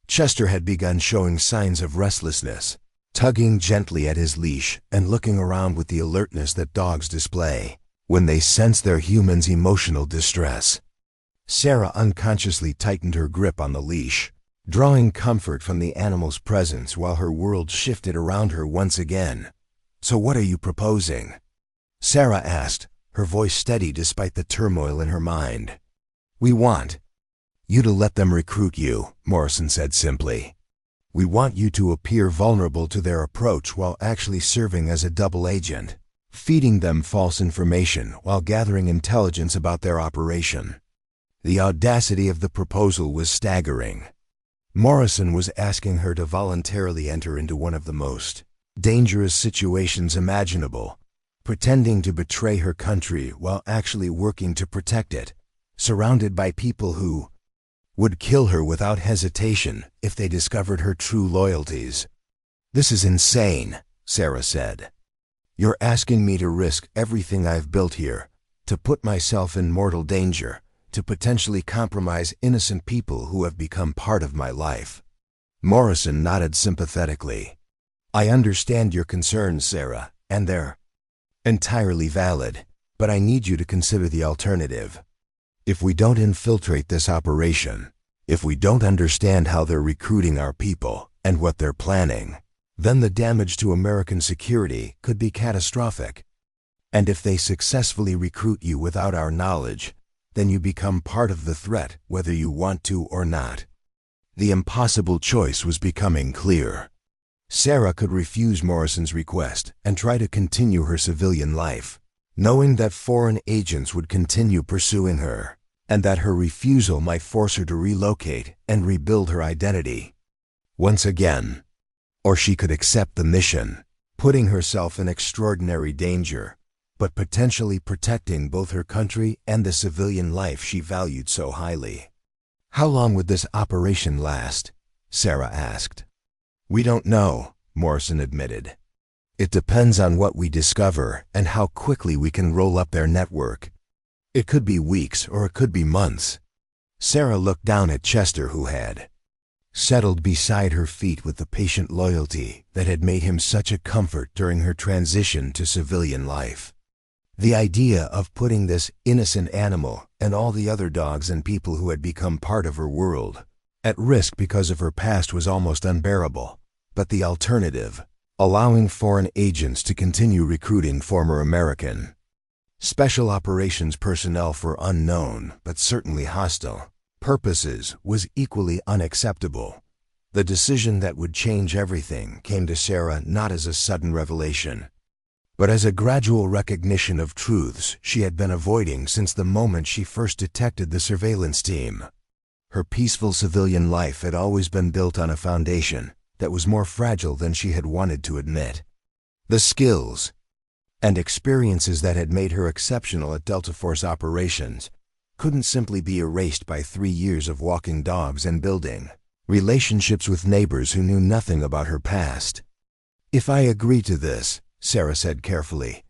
Chester had begun showing signs of restlessness, tugging gently at his leash and looking around with the alertness that dogs display when they sense their human's emotional distress. Sarah unconsciously tightened her grip on the leash, drawing comfort from the animal's presence while her world shifted around her once again. "So what are you proposing?" Sarah asked, her voice steady despite the turmoil in her mind. "We want you to let them recruit you," Morrison said simply. "We want you to appear vulnerable to their approach while actually serving as a double agent, feeding them false information while gathering intelligence about their operation." The audacity of the proposal was staggering. Morrison was asking her to voluntarily enter into one of the most dangerous situations imaginable, pretending to betray her country while actually working to protect it, surrounded by people who would kill her without hesitation if they discovered her true loyalties. "This is insane," Sarah said. "You're asking me to risk everything I've built here, to put myself in mortal danger, to potentially compromise innocent people who have become part of my life." Morrison nodded sympathetically. "I understand your concerns, Sarah, and they're entirely valid, but I need you to consider the alternative. If we don't infiltrate this operation, if we don't understand how they're recruiting our people and what they're planning, then the damage to American security could be catastrophic. And if they successfully recruit you without our knowledge, then you become part of the threat whether you want to or not." The impossible choice was becoming clear. Sarah could refuse Morrison's request and try to continue her civilian life, knowing that foreign agents would continue pursuing her, and that her refusal might force her to relocate and rebuild her identity once again. Or she could accept the mission, putting herself in extraordinary danger, but potentially protecting both her country and the civilian life she valued so highly. "How long would this operation last?" Sarah asked. "We don't know," Morrison admitted. "It depends on what we discover and how quickly we can roll up their network. It could be weeks or it could be months." Sarah looked down at Chester, who had settled beside her feet with the patient loyalty that had made him such a comfort during her transition to civilian life. The idea of putting this innocent animal and all the other dogs and people who had become part of her world at risk because of her past was almost unbearable. But the alternative, allowing foreign agents to continue recruiting former American special operations personnel for unknown but certainly hostile purposes, was equally unacceptable. The decision that would change everything came to Sarah not as a sudden revelation, but as a gradual recognition of truths she had been avoiding since the moment she first detected the surveillance team. Her peaceful civilian life had always been built on a foundation that was more fragile than she had wanted to admit. The skills and experiences that had made her exceptional at Delta Force operations couldn't simply be erased by 3 years of walking dogs and building relationships with neighbors who knew nothing about her past. "If I agree to this," Sarah said carefully,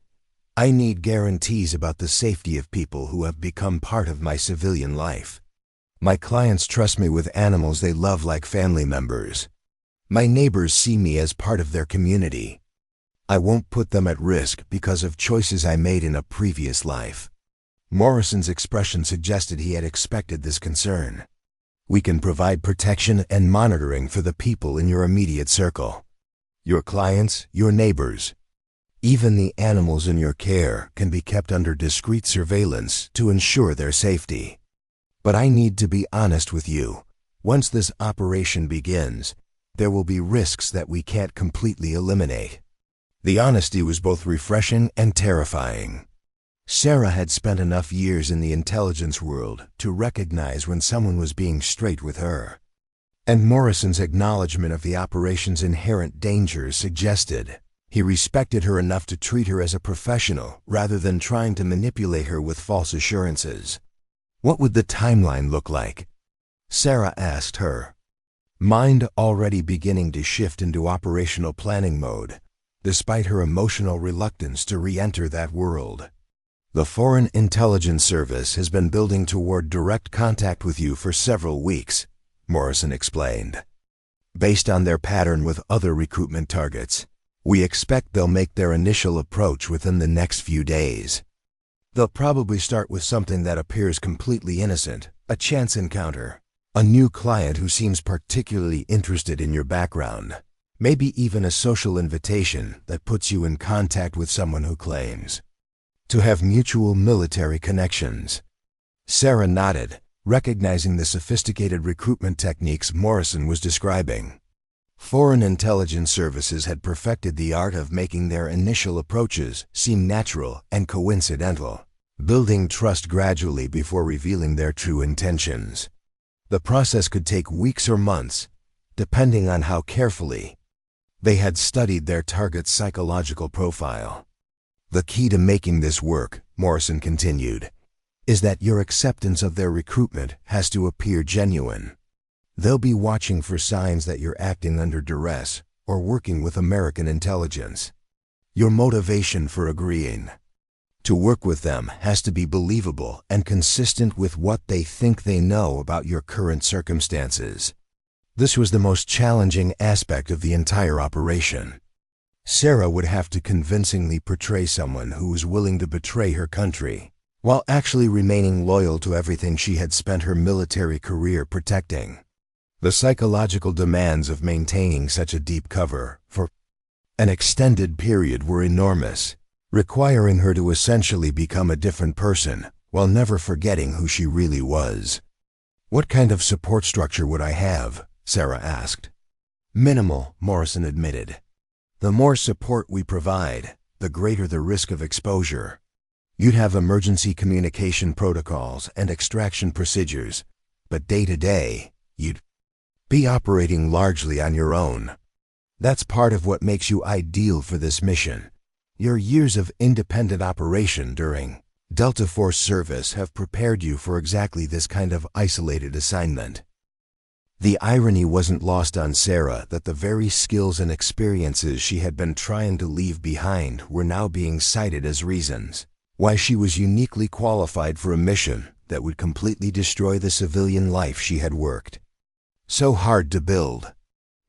"I need guarantees about the safety of people who have become part of my civilian life. My clients trust me with animals they love like family members. My neighbors see me as part of their community. I won't put them at risk because of choices I made in a previous life." Morrison's expression suggested he had expected this concern. "We can provide protection and monitoring for the people in your immediate circle. Your clients, your neighbors. Even the animals in your care can be kept under discreet surveillance to ensure their safety. But I need to be honest with you. Once this operation begins, there will be risks that we can't completely eliminate." The honesty was both refreshing and terrifying. Sarah had spent enough years in the intelligence world to recognize when someone was being straight with her. And Morrison's acknowledgement of the operation's inherent dangers suggested he respected her enough to treat her as a professional rather than trying to manipulate her with false assurances. "What would the timeline look like?" Sarah asked her, mind already beginning to shift into operational planning mode, despite her emotional reluctance to re-enter that world. "The Foreign Intelligence Service has been building toward direct contact with you for several weeks," Morrison explained. "Based on their pattern with other recruitment targets, we expect they'll make their initial approach within the next few days. They'll probably start with something that appears completely innocent, a chance encounter, a new client who seems particularly interested in your background, maybe even a social invitation that puts you in contact with someone who claims to have mutual military connections." Sarah nodded, recognizing the sophisticated recruitment techniques Morrison was describing. Foreign intelligence services had perfected the art of making their initial approaches seem natural and coincidental, building trust gradually before revealing their true intentions. The process could take weeks or months, depending on how carefully they had studied their target's psychological profile. "The key to making this work," Morrison continued, "is that your acceptance of their recruitment has to appear genuine. They'll be watching for signs that you're acting under duress or working with American intelligence. Your motivation for agreeing to work with them has to be believable and consistent with what they think they know about your current circumstances." This was the most challenging aspect of the entire operation. Sarah would have to convincingly portray someone who was willing to betray her country, while actually remaining loyal to everything she had spent her military career protecting. The psychological demands of maintaining such a deep cover for an extended period were enormous, requiring her to essentially become a different person while never forgetting who she really was. "What kind of support structure would I have?" Sarah asked. "Minimal," Morrison admitted. "The more support we provide, the greater the risk of exposure. You'd have emergency communication protocols and extraction procedures, but day to day, you'd be operating largely on your own. That's part of what makes you ideal for this mission. Your years of independent operation during Delta Force service have prepared you for exactly this kind of isolated assignment." The irony wasn't lost on Sarah that the very skills and experiences she had been trying to leave behind were now being cited as reasons why she was uniquely qualified for a mission that would completely destroy the civilian life she had worked so hard to build.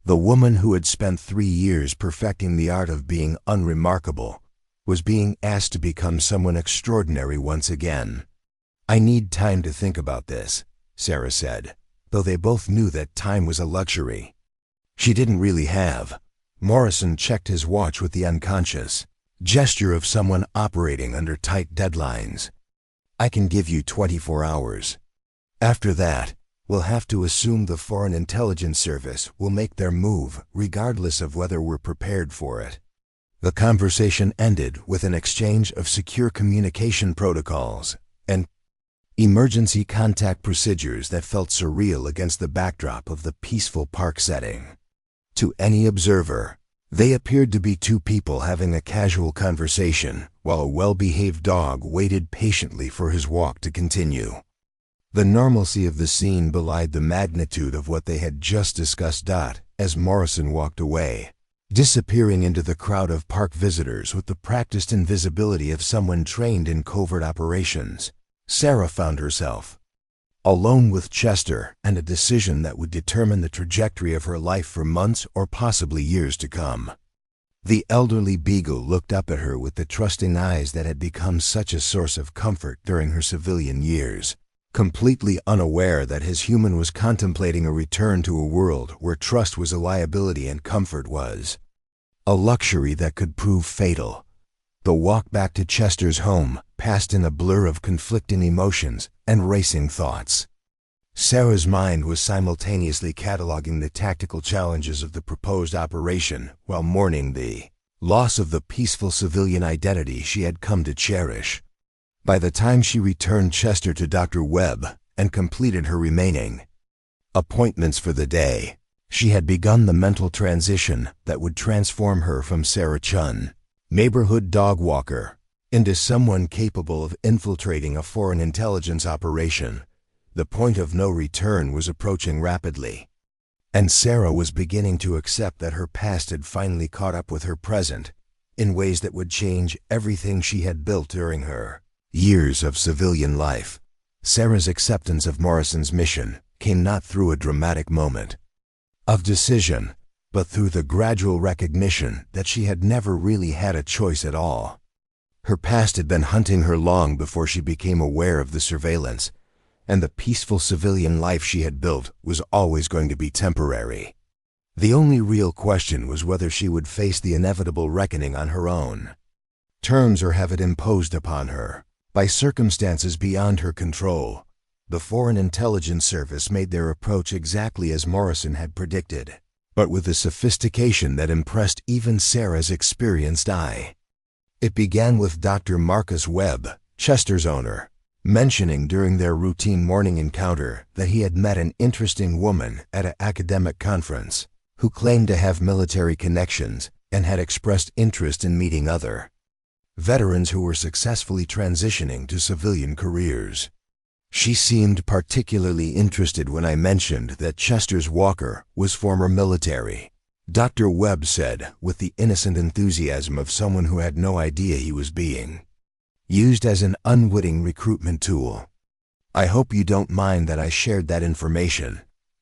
The woman who had spent 3 years perfecting the art of being unremarkable was being asked to become someone extraordinary once again. "I need time to think about this," Sarah said, though they both knew that time was a luxury she didn't really have. Morrison checked his watch with the unconscious gesture of someone operating under tight deadlines. "I can give you 24 hours. After that, we'll have to assume the Foreign Intelligence Service will make their move regardless of whether we're prepared for it." The conversation ended with an exchange of secure communication protocols and emergency contact procedures that felt surreal against the backdrop of the peaceful park setting. To any observer, they appeared to be two people having a casual conversation while a well-behaved dog waited patiently for his walk to continue. The normalcy of the scene belied the magnitude of what they had just discussed. As Morrison walked away, disappearing into the crowd of park visitors with the practiced invisibility of someone trained in covert operations, Sarah found herself alone with Chester and a decision that would determine the trajectory of her life for months or possibly years to come. The elderly beagle looked up at her with the trusting eyes that had become such a source of comfort during her civilian years, completely unaware that his human was contemplating a return to a world where trust was a liability and comfort was a luxury that could prove fatal. The walk back to Chester's home passed in a blur of conflicting emotions and racing thoughts. Sarah's mind was simultaneously cataloging the tactical challenges of the proposed operation while mourning the loss of the peaceful civilian identity she had come to cherish. By the time she returned Chester to Dr. Webb and completed her remaining appointments for the day, she had begun the mental transition that would transform her from Sarah Chen, neighborhood dog walker, into someone capable of infiltrating a foreign intelligence operation. The point of no return was approaching rapidly, and Sarah was beginning to accept that her past had finally caught up with her present in ways that would change everything she had built during her years of civilian life. Sarah's acceptance of Morrison's mission came not through a dramatic moment of decision, but through the gradual recognition that she had never really had a choice at all. Her past had been hunting her long before she became aware of the surveillance, and the peaceful civilian life she had built was always going to be temporary. The only real question was whether she would face the inevitable reckoning on her own terms or have it imposed upon her by circumstances beyond her control. The Foreign Intelligence Service made their approach exactly as Morrison had predicted, but with a sophistication that impressed even Sarah's experienced eye. It began with Dr. Marcus Webb, Chester's owner, mentioning during their routine morning encounter that he had met an interesting woman at an academic conference who claimed to have military connections and had expressed interest in meeting other veterans who were successfully transitioning to civilian careers. She seemed particularly interested when I mentioned that Chester's walker was former military, Dr. Webb said with the innocent enthusiasm of someone who had no idea he was being used as an unwitting recruitment tool. "I hope you don't mind that I shared that information."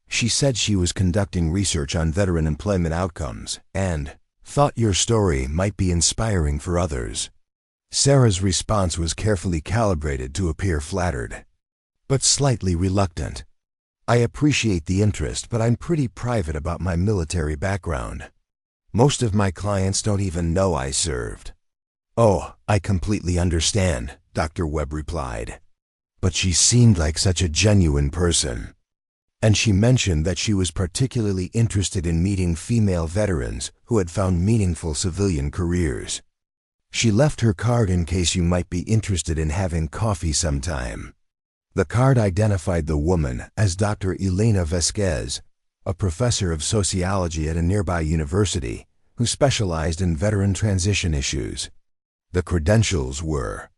She said she was conducting research on veteran employment outcomes and thought your story might be inspiring for others. Sarah's response was carefully calibrated to appear flattered, but slightly reluctant. "I appreciate the interest, but I'm pretty private about my military background. Most of my clients don't even know I served." "Oh, I completely understand," Dr. Webb replied. But she seemed like such a genuine person. And she mentioned that she was particularly interested in meeting female veterans who had found meaningful civilian careers. She left her card in case you might be interested in having coffee sometime. The card identified the woman as Dr. Elena Vasquez, a professor of sociology at a nearby university who specialized in veteran transition issues. The credentials were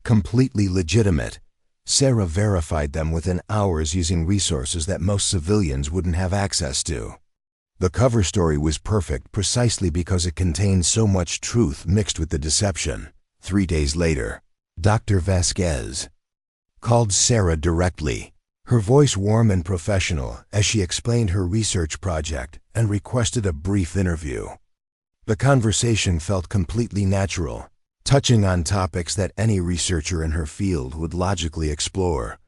completely legitimate. Sarah verified them within hours using resources that most civilians wouldn't have access to. The cover story was perfect precisely because it contained so much truth mixed with the deception. 3 days later, Dr. Vasquez called Sarah directly, her voice warm and professional as she explained her research project and requested a brief interview. The conversation felt completely natural, touching on topics that any researcher in her field would logically explore: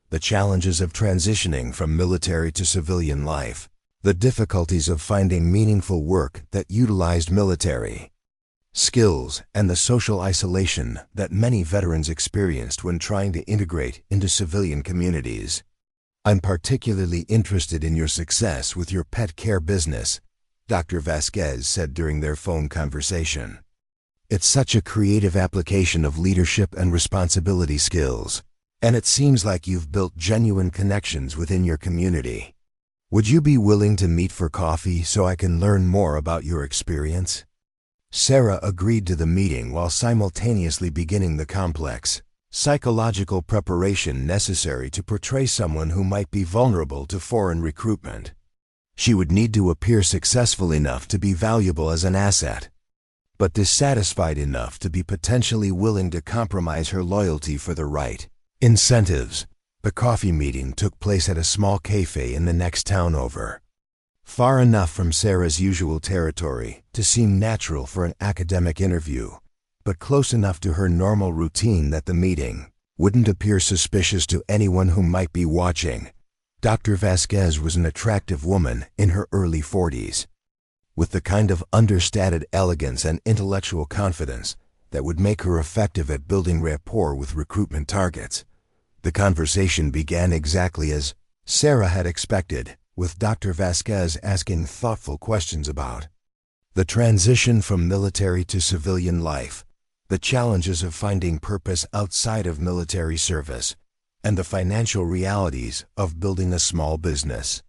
the challenges of transitioning from military to civilian life, the difficulties of finding meaningful work that utilized military skills, and the social isolation that many veterans experienced when trying to integrate into civilian communities. "I'm particularly interested in your success with your pet care business," Dr. Vasquez said during their phone conversation. "It's such a creative application of leadership and responsibility skills, and it seems like you've built genuine connections within your community. Would you be willing to meet for coffee so I can learn more about your experience?" Sarah agreed to the meeting while simultaneously beginning the complex psychological preparation necessary to portray someone who might be vulnerable to foreign recruitment. She would need to appear successful enough to be valuable as an asset, but dissatisfied enough to be potentially willing to compromise her loyalty for the right incentives. The coffee meeting took place at a small cafe in the next town over. Far enough from Sarah's usual territory to seem natural for an academic interview, but close enough to her normal routine that the meeting wouldn't appear suspicious to anyone who might be watching. Dr. Vasquez was an attractive woman in her early 40s, with the kind of understated elegance and intellectual confidence that would make her effective at building rapport with recruitment targets. The conversation began exactly as Sarah had expected, with Dr. Vasquez asking thoughtful questions about the transition from military to civilian life, the challenges of finding purpose outside of military service, and the financial realities of building a small business.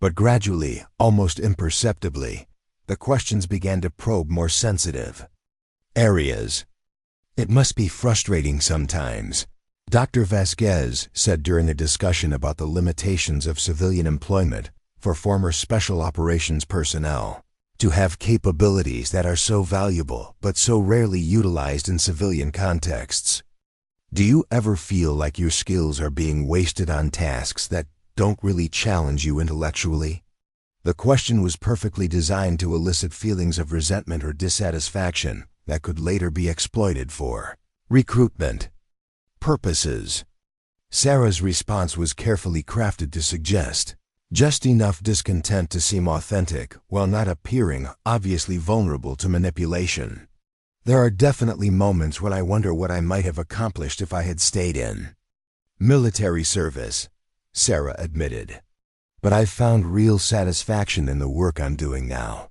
But gradually, almost imperceptibly, the questions began to probe more sensitive areas. "It must be frustrating sometimes," Dr. Vasquez said during a discussion about the limitations of civilian employment for former special operations personnel, to have capabilities that are so valuable but so rarely utilized in civilian contexts. "Do you ever feel like your skills are being wasted on tasks that don't really challenge you intellectually?" The question was perfectly designed to elicit feelings of resentment or dissatisfaction that could later be exploited for recruitment purposes. Sarah's response was carefully crafted to suggest just enough discontent to seem authentic while not appearing obviously vulnerable to manipulation. "There are definitely moments when I wonder what I might have accomplished if I had stayed in military service," Sarah admitted. "But I've found real satisfaction in the work I'm doing now.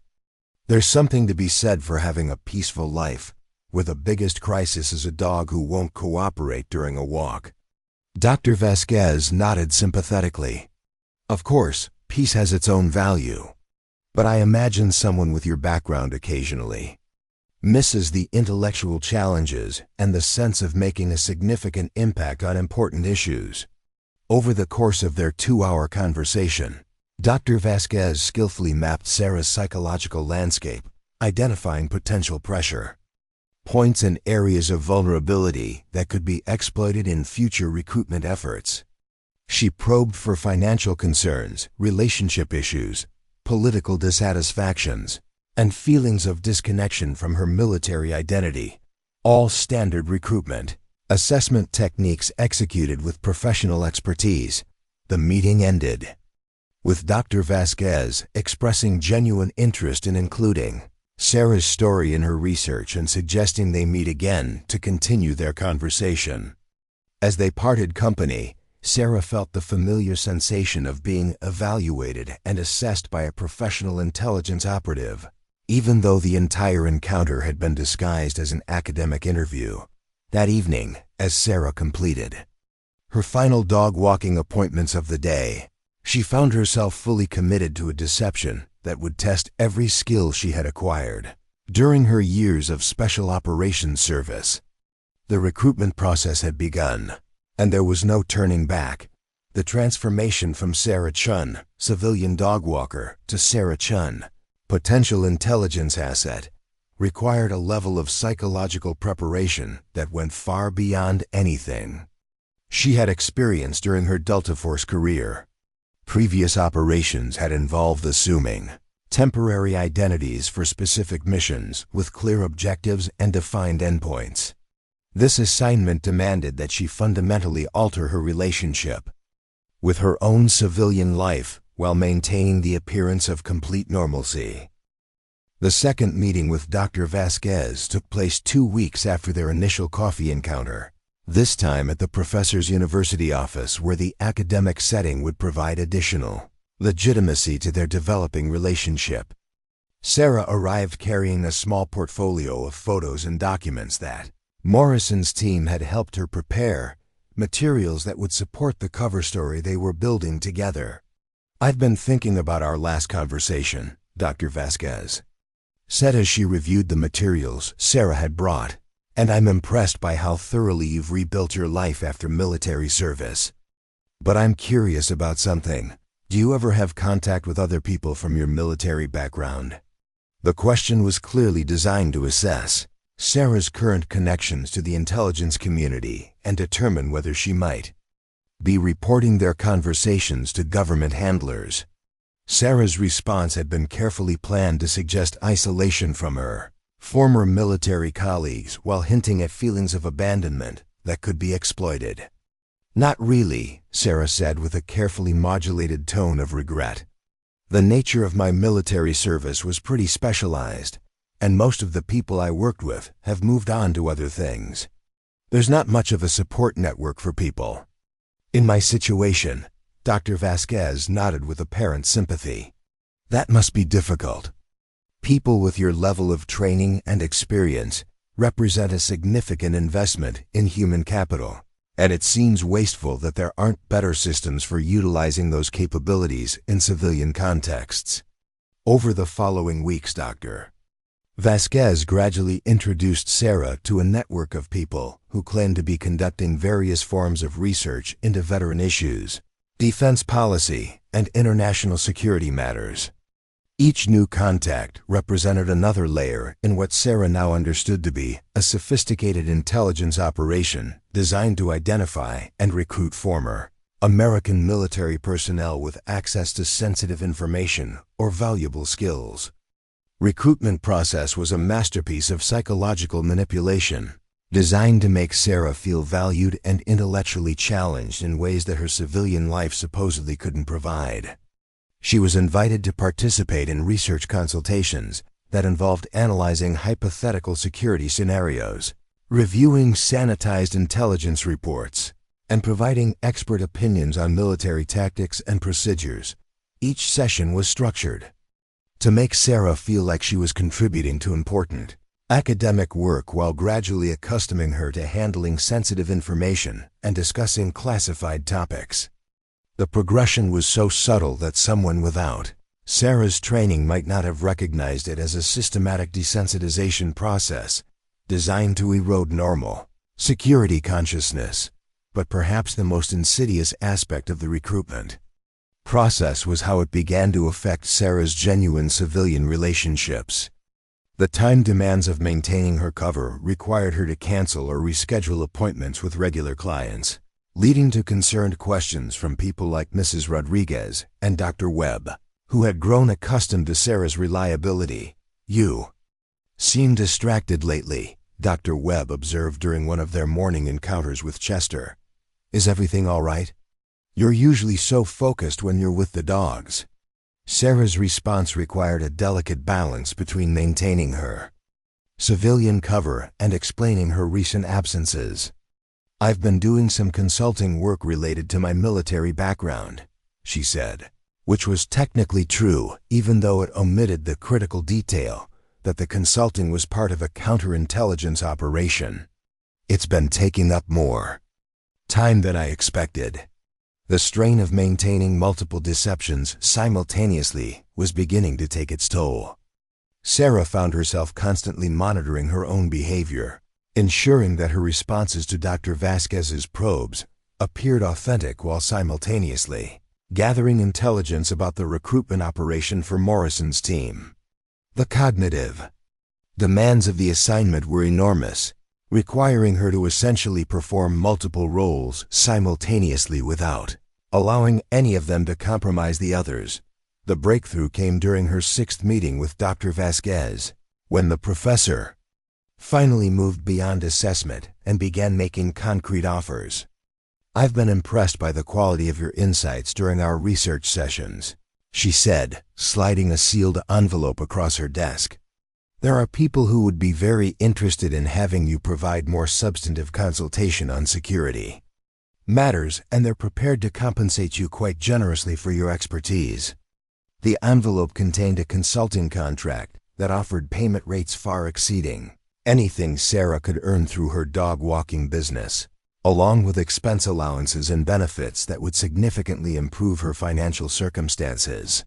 There's something to be said for having a peaceful life, where the biggest crisis is a dog who won't cooperate during a walk." Dr. Vasquez nodded sympathetically. "Of course, peace has its own value. But I imagine someone with your background occasionally misses the intellectual challenges and the sense of making a significant impact on important issues." Over the course of their 2-hour conversation, Dr. Vasquez skillfully mapped Sarah's psychological landscape, identifying potential pressure points and areas of vulnerability that could be exploited in future recruitment efforts. She probed for financial concerns, relationship issues, political dissatisfactions, and feelings of disconnection from her military identity, all standard recruitment assessment techniques executed with professional expertise. The meeting ended with Dr. Vasquez expressing genuine interest in including Sarah's story in her research and suggesting they meet again to continue their conversation. As they parted company, Sarah felt the familiar sensation of being evaluated and assessed by a professional intelligence operative, even though the entire encounter had been disguised as an academic interview. That evening, as Sarah completed her final dog-walking appointments of the day, she found herself fully committed to a deception that would test every skill she had acquired during her years of special operations service. The recruitment process had begun, and there was no turning back. The transformation from Sarah Chen, civilian dog walker, to Sarah Chen, potential intelligence asset, required a level of psychological preparation that went far beyond anything she had experienced during her Delta Force career. Previous operations had involved assuming temporary identities for specific missions with clear objectives and defined endpoints. This assignment demanded that she fundamentally alter her relationship with her own civilian life while maintaining the appearance of complete normalcy. The second meeting with Dr. Vasquez took place 2 weeks after their initial coffee encounter, this time at the professor's university office where the academic setting would provide additional legitimacy to their developing relationship. Sarah arrived carrying a small portfolio of photos and documents that Morrison's team had helped her prepare, materials that would support the cover story they were building together. "I've been thinking about our last conversation," Dr. Vasquez said as she reviewed the materials Sarah had brought, "and I'm impressed by how thoroughly you've rebuilt your life after military service. But I'm curious about something. Do you ever have contact with other people from your military background?" The question was clearly designed to assess Sarah's current connections to the intelligence community and determine whether she might be reporting their conversations to government handlers. Sarah's response had been carefully planned to suggest isolation from her former military colleagues while hinting at feelings of abandonment that could be exploited. "Not really," Sarah said with a carefully modulated tone of regret. "The nature of my military service was pretty specialized, and most of the people I worked with have moved on to other things. There's not much of a support network for people in my situation." Dr. Vasquez nodded with apparent sympathy. "That must be difficult. People with your level of training and experience represent a significant investment in human capital, and it seems wasteful that there aren't better systems for utilizing those capabilities in civilian contexts." Over the following weeks, Dr. Vasquez gradually introduced Sarah to a network of people who claimed to be conducting various forms of research into veteran issues, defense policy, and international security matters. Each new contact represented another layer in what Sarah now understood to be a sophisticated intelligence operation designed to identify and recruit former American military personnel with access to sensitive information or valuable skills. Recruitment process was a masterpiece of psychological manipulation, designed to make Sarah feel valued and intellectually challenged in ways that her civilian life supposedly couldn't provide. She was invited to participate in research consultations that involved analyzing hypothetical security scenarios, reviewing sanitized intelligence reports, and providing expert opinions on military tactics and procedures. Each session was structured to make Sarah feel like she was contributing to important academic work while gradually accustoming her to handling sensitive information and discussing classified topics. The progression was so subtle that someone without Sarah's training might not have recognized it as a systematic desensitization process designed to erode normal security consciousness. But perhaps the most insidious aspect of the recruitment process was how it began to affect Sarah's genuine civilian relationships. The time demands of maintaining her cover required her to cancel or reschedule appointments with regular clients, leading to concerned questions from people like Mrs. Rodriguez and Dr. Webb, who had grown accustomed to Sarah's reliability. "You seem distracted lately," Dr. Webb observed during one of their morning encounters with Chester. "Is everything all right? You're usually so focused when you're with the dogs." Sarah's response required a delicate balance between maintaining her civilian cover and explaining her recent absences. "I've been doing some consulting work related to my military background," she said, which was technically true even though it omitted the critical detail that the consulting was part of a counterintelligence operation. "It's been taking up more time than I expected." The strain of maintaining multiple deceptions simultaneously was beginning to take its toll. Sarah found herself constantly monitoring her own behavior, ensuring that her responses to Dr. Vasquez's probes appeared authentic while simultaneously gathering intelligence about the recruitment operation for Morrison's team. The cognitive demands of the assignment were enormous, requiring her to essentially perform multiple roles simultaneously without allowing any of them to compromise the others. The breakthrough came during her 6th meeting with Dr. Vasquez, when the professor finally moved beyond assessment and began making concrete offers. "I've been impressed by the quality of your insights during our research sessions," she said, sliding a sealed envelope across her desk. "There are people who would be very interested in having you provide more substantive consultation on security matters, and they're prepared to compensate you quite generously for your expertise." The envelope contained a consulting contract that offered payment rates far exceeding anything Sarah could earn through her dog-walking business, along with expense allowances and benefits that would significantly improve her financial circumstances.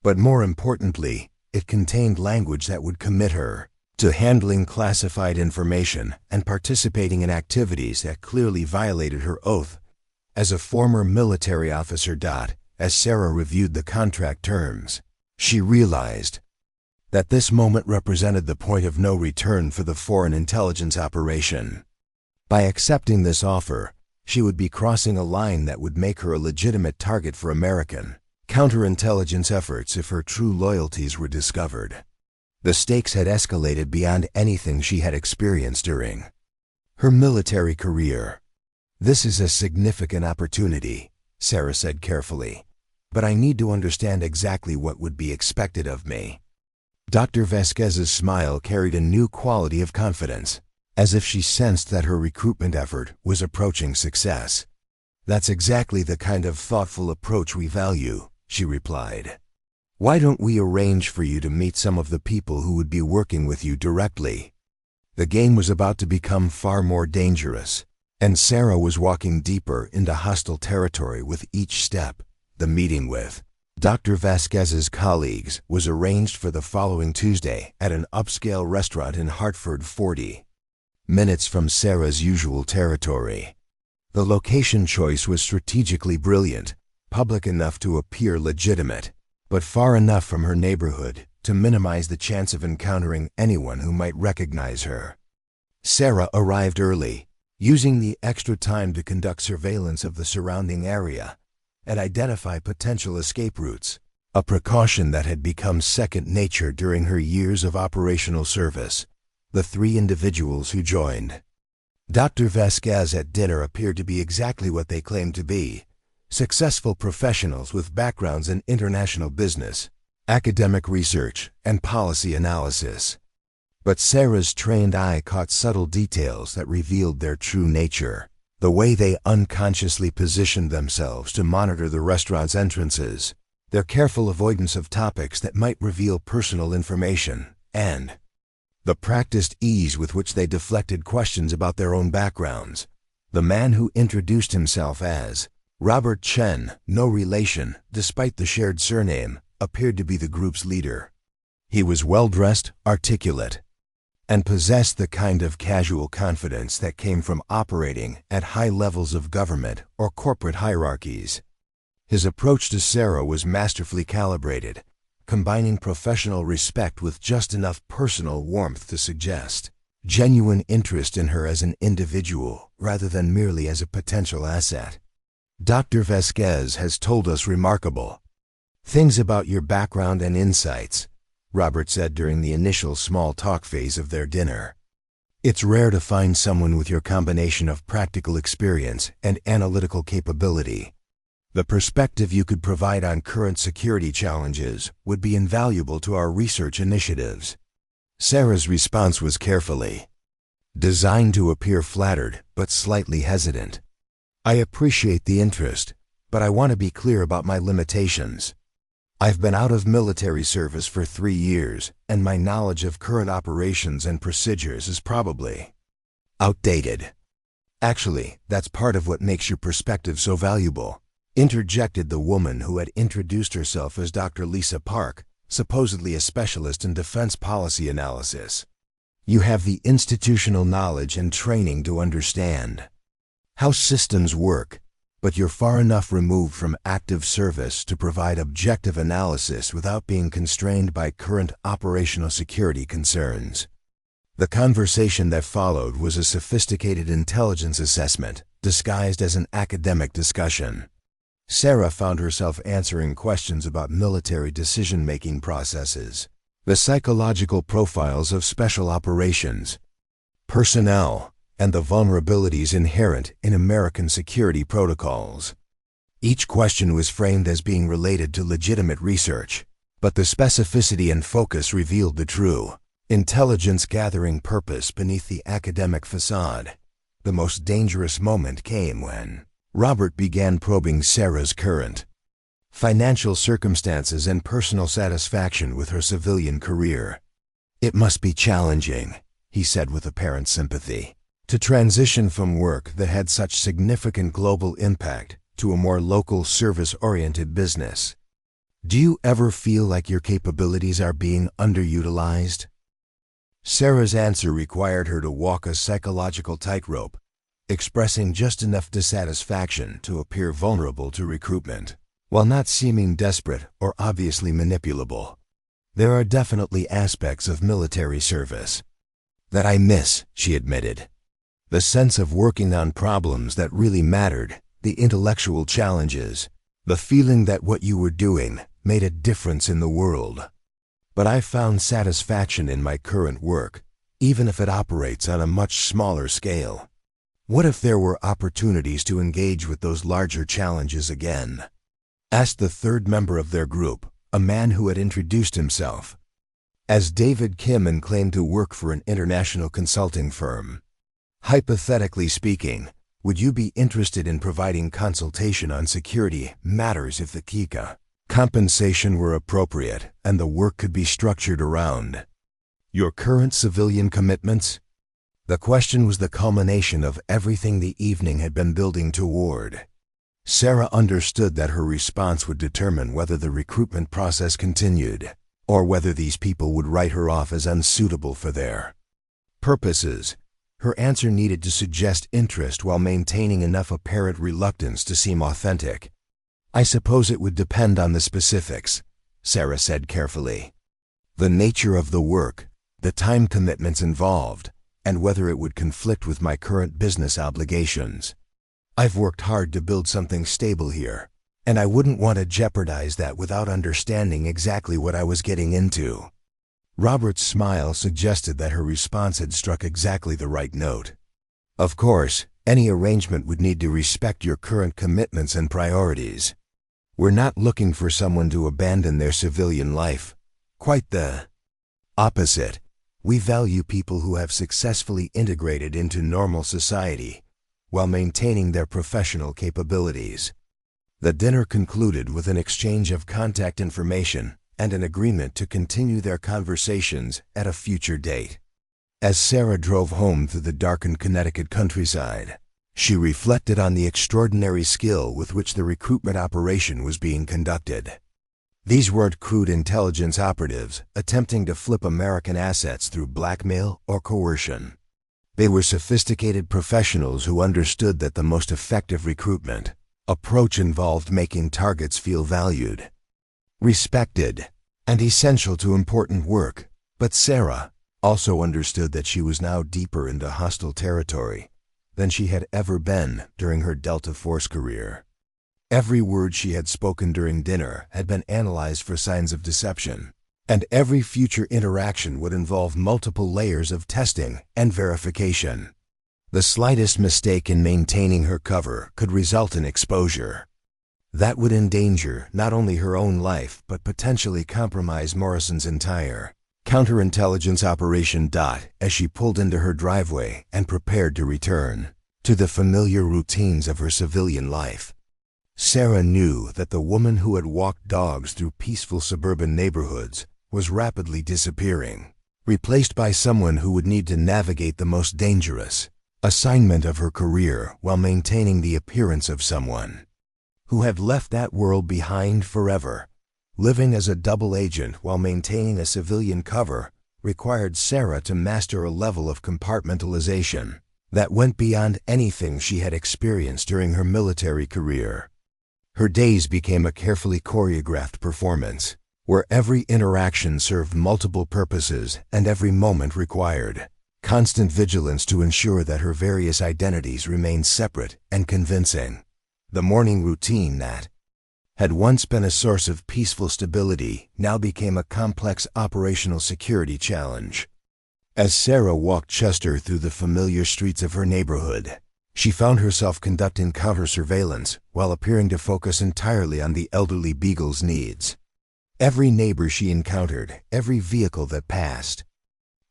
But more importantly, it contained language that would commit her to handling classified information and participating in activities that clearly violated her oath as a former military officer. As Sarah reviewed the contract terms, she realized that this moment represented the point of no return for the foreign intelligence operation. By accepting this offer, she would be crossing a line that would make her a legitimate target for American counterintelligence efforts if her true loyalties were discovered. The stakes had escalated beyond anything she had experienced during her military career. "This is a significant opportunity," Sarah said carefully, "but I need to understand exactly what would be expected of me." Dr. Vasquez's smile carried a new quality of confidence, as if she sensed that her recruitment effort was approaching success. "That's exactly the kind of thoughtful approach we value," she replied. "Why don't we arrange for you to meet some of the people who would be working with you directly?" The game was about to become far more dangerous, and Sarah was walking deeper into hostile territory with each step. The meeting with Dr. Vasquez's colleagues was arranged for the following Tuesday at an upscale restaurant in Hartford, 40 minutes from Sarah's usual territory. The location choice was strategically brilliant, public enough to appear legitimate, but far enough from her neighborhood to minimize the chance of encountering anyone who might recognize her. Sarah arrived early, using the extra time to conduct surveillance of the surrounding area and identify potential escape routes, a precaution that had become second nature during her years of operational service. The three individuals who joined Dr. Vasquez at dinner appeared to be exactly what they claimed to be: successful professionals with backgrounds in international business, academic research, and policy analysis. But Sarah's trained eye caught subtle details that revealed their true nature. The way they unconsciously positioned themselves to monitor the restaurant's entrances, their careful avoidance of topics that might reveal personal information, and the practiced ease with which they deflected questions about their own backgrounds. The man who introduced himself as Robert Chen, no relation, despite the shared surname, appeared to be the group's leader. He was well-dressed, articulate, and possessed the kind of casual confidence that came from operating at high levels of government or corporate hierarchies. His approach to Sarah was masterfully calibrated, combining professional respect with just enough personal warmth to suggest genuine interest in her as an individual rather than merely as a potential asset. "Dr. Vasquez has told us remarkable things about your background and insights," Robert said during the initial small talk phase of their dinner. "It's rare to find someone with your combination of practical experience and analytical capability. The perspective you could provide on current security challenges would be invaluable to our research initiatives." Sarah's response was carefully designed to appear flattered but slightly hesitant. "I appreciate the interest, but I want to be clear about my limitations. I've been out of military service for 3 years, and my knowledge of current operations and procedures is probably outdated." "Actually, that's part of what makes your perspective so valuable," interjected the woman who had introduced herself as Dr. Lisa Park, supposedly a specialist in defense policy analysis. "You have the institutional knowledge and training to understand how systems work, but you're far enough removed from active service to provide objective analysis without being constrained by current operational security concerns." The conversation that followed was a sophisticated intelligence assessment disguised as an academic discussion. Sarah found herself answering questions about military decision-making processes, the psychological profiles of special operations personnel, and the vulnerabilities inherent in American security protocols. Each question was framed as being related to legitimate research, but the specificity and focus revealed the true intelligence-gathering purpose beneath the academic facade. The most dangerous moment came when Robert began probing Sarah's current financial circumstances and personal satisfaction with her civilian career. "It must be challenging," he said with apparent sympathy, "to transition from work that had such significant global impact to a more local service-oriented business. Do you ever feel like your capabilities are being underutilized?" Sarah's answer required her to walk a psychological tightrope, expressing just enough dissatisfaction to appear vulnerable to recruitment, while not seeming desperate or obviously manipulable. "There are definitely aspects of military service that I miss," she admitted. The sense of working on problems that really mattered, the intellectual challenges, the feeling that what you were doing made a difference in the world. But I found satisfaction in my current work, even if it operates on a much smaller scale. What if there were opportunities to engage with those larger challenges again? Asked the third member of their group, a man who had introduced himself as David Kim and claimed to work for an international consulting firm. Hypothetically speaking, would you be interested in providing consultation on security matters if the compensation were appropriate and the work could be structured around your current civilian commitments? The question was the culmination of everything the evening had been building toward. Sarah understood that her response would determine whether the recruitment process continued, or whether these people would write her off as unsuitable for their purposes. Her answer needed to suggest interest while maintaining enough apparent reluctance to seem authentic. "I suppose it would depend on the specifics," Sarah said carefully. "The nature of the work, the time commitments involved, and whether it would conflict with my current business obligations. I've worked hard to build something stable here, and I wouldn't want to jeopardize that without understanding exactly what I was getting into." Robert's smile suggested that her response had struck exactly the right note. "Of course, any arrangement would need to respect your current commitments and priorities. We're not looking for someone to abandon their civilian life. Quite the opposite. We value people who have successfully integrated into normal society while maintaining their professional capabilities." The dinner concluded with an exchange of contact information and an agreement to continue their conversations at a future date. As Sarah drove home through the darkened Connecticut countryside, she reflected on the extraordinary skill with which the recruitment operation was being conducted. These weren't crude intelligence operatives attempting to flip American assets through blackmail or coercion. They were sophisticated professionals who understood that the most effective recruitment approach involved making targets feel valued, respected, and essential to important work. But Sarah also understood that she was now deeper into hostile territory than she had ever been during her Delta Force career. Every word she had spoken during dinner had been analyzed for signs of deception, and every future interaction would involve multiple layers of testing and verification. The slightest mistake in maintaining her cover could result in exposure. That would endanger not only her own life but potentially compromise Morrison's entire counterintelligence operation. As she pulled into her driveway and prepared to return to the familiar routines of her civilian life, Sarah knew that the woman who had walked dogs through peaceful suburban neighborhoods was rapidly disappearing, replaced by someone who would need to navigate the most dangerous assignment of her career while maintaining the appearance of someone who had left that world behind forever. Living as a double agent while maintaining a civilian cover required Sarah to master a level of compartmentalization that went beyond anything she had experienced during her military career. Her days became a carefully choreographed performance, where every interaction served multiple purposes and every moment required constant vigilance to ensure that her various identities remained separate and convincing. The morning routine that had once been a source of peaceful stability now became a complex operational security challenge. As Sarah walked Chester through the familiar streets of her neighborhood, she found herself conducting counter-surveillance while appearing to focus entirely on the elderly beagle's needs. Every neighbor she encountered, every vehicle that passed,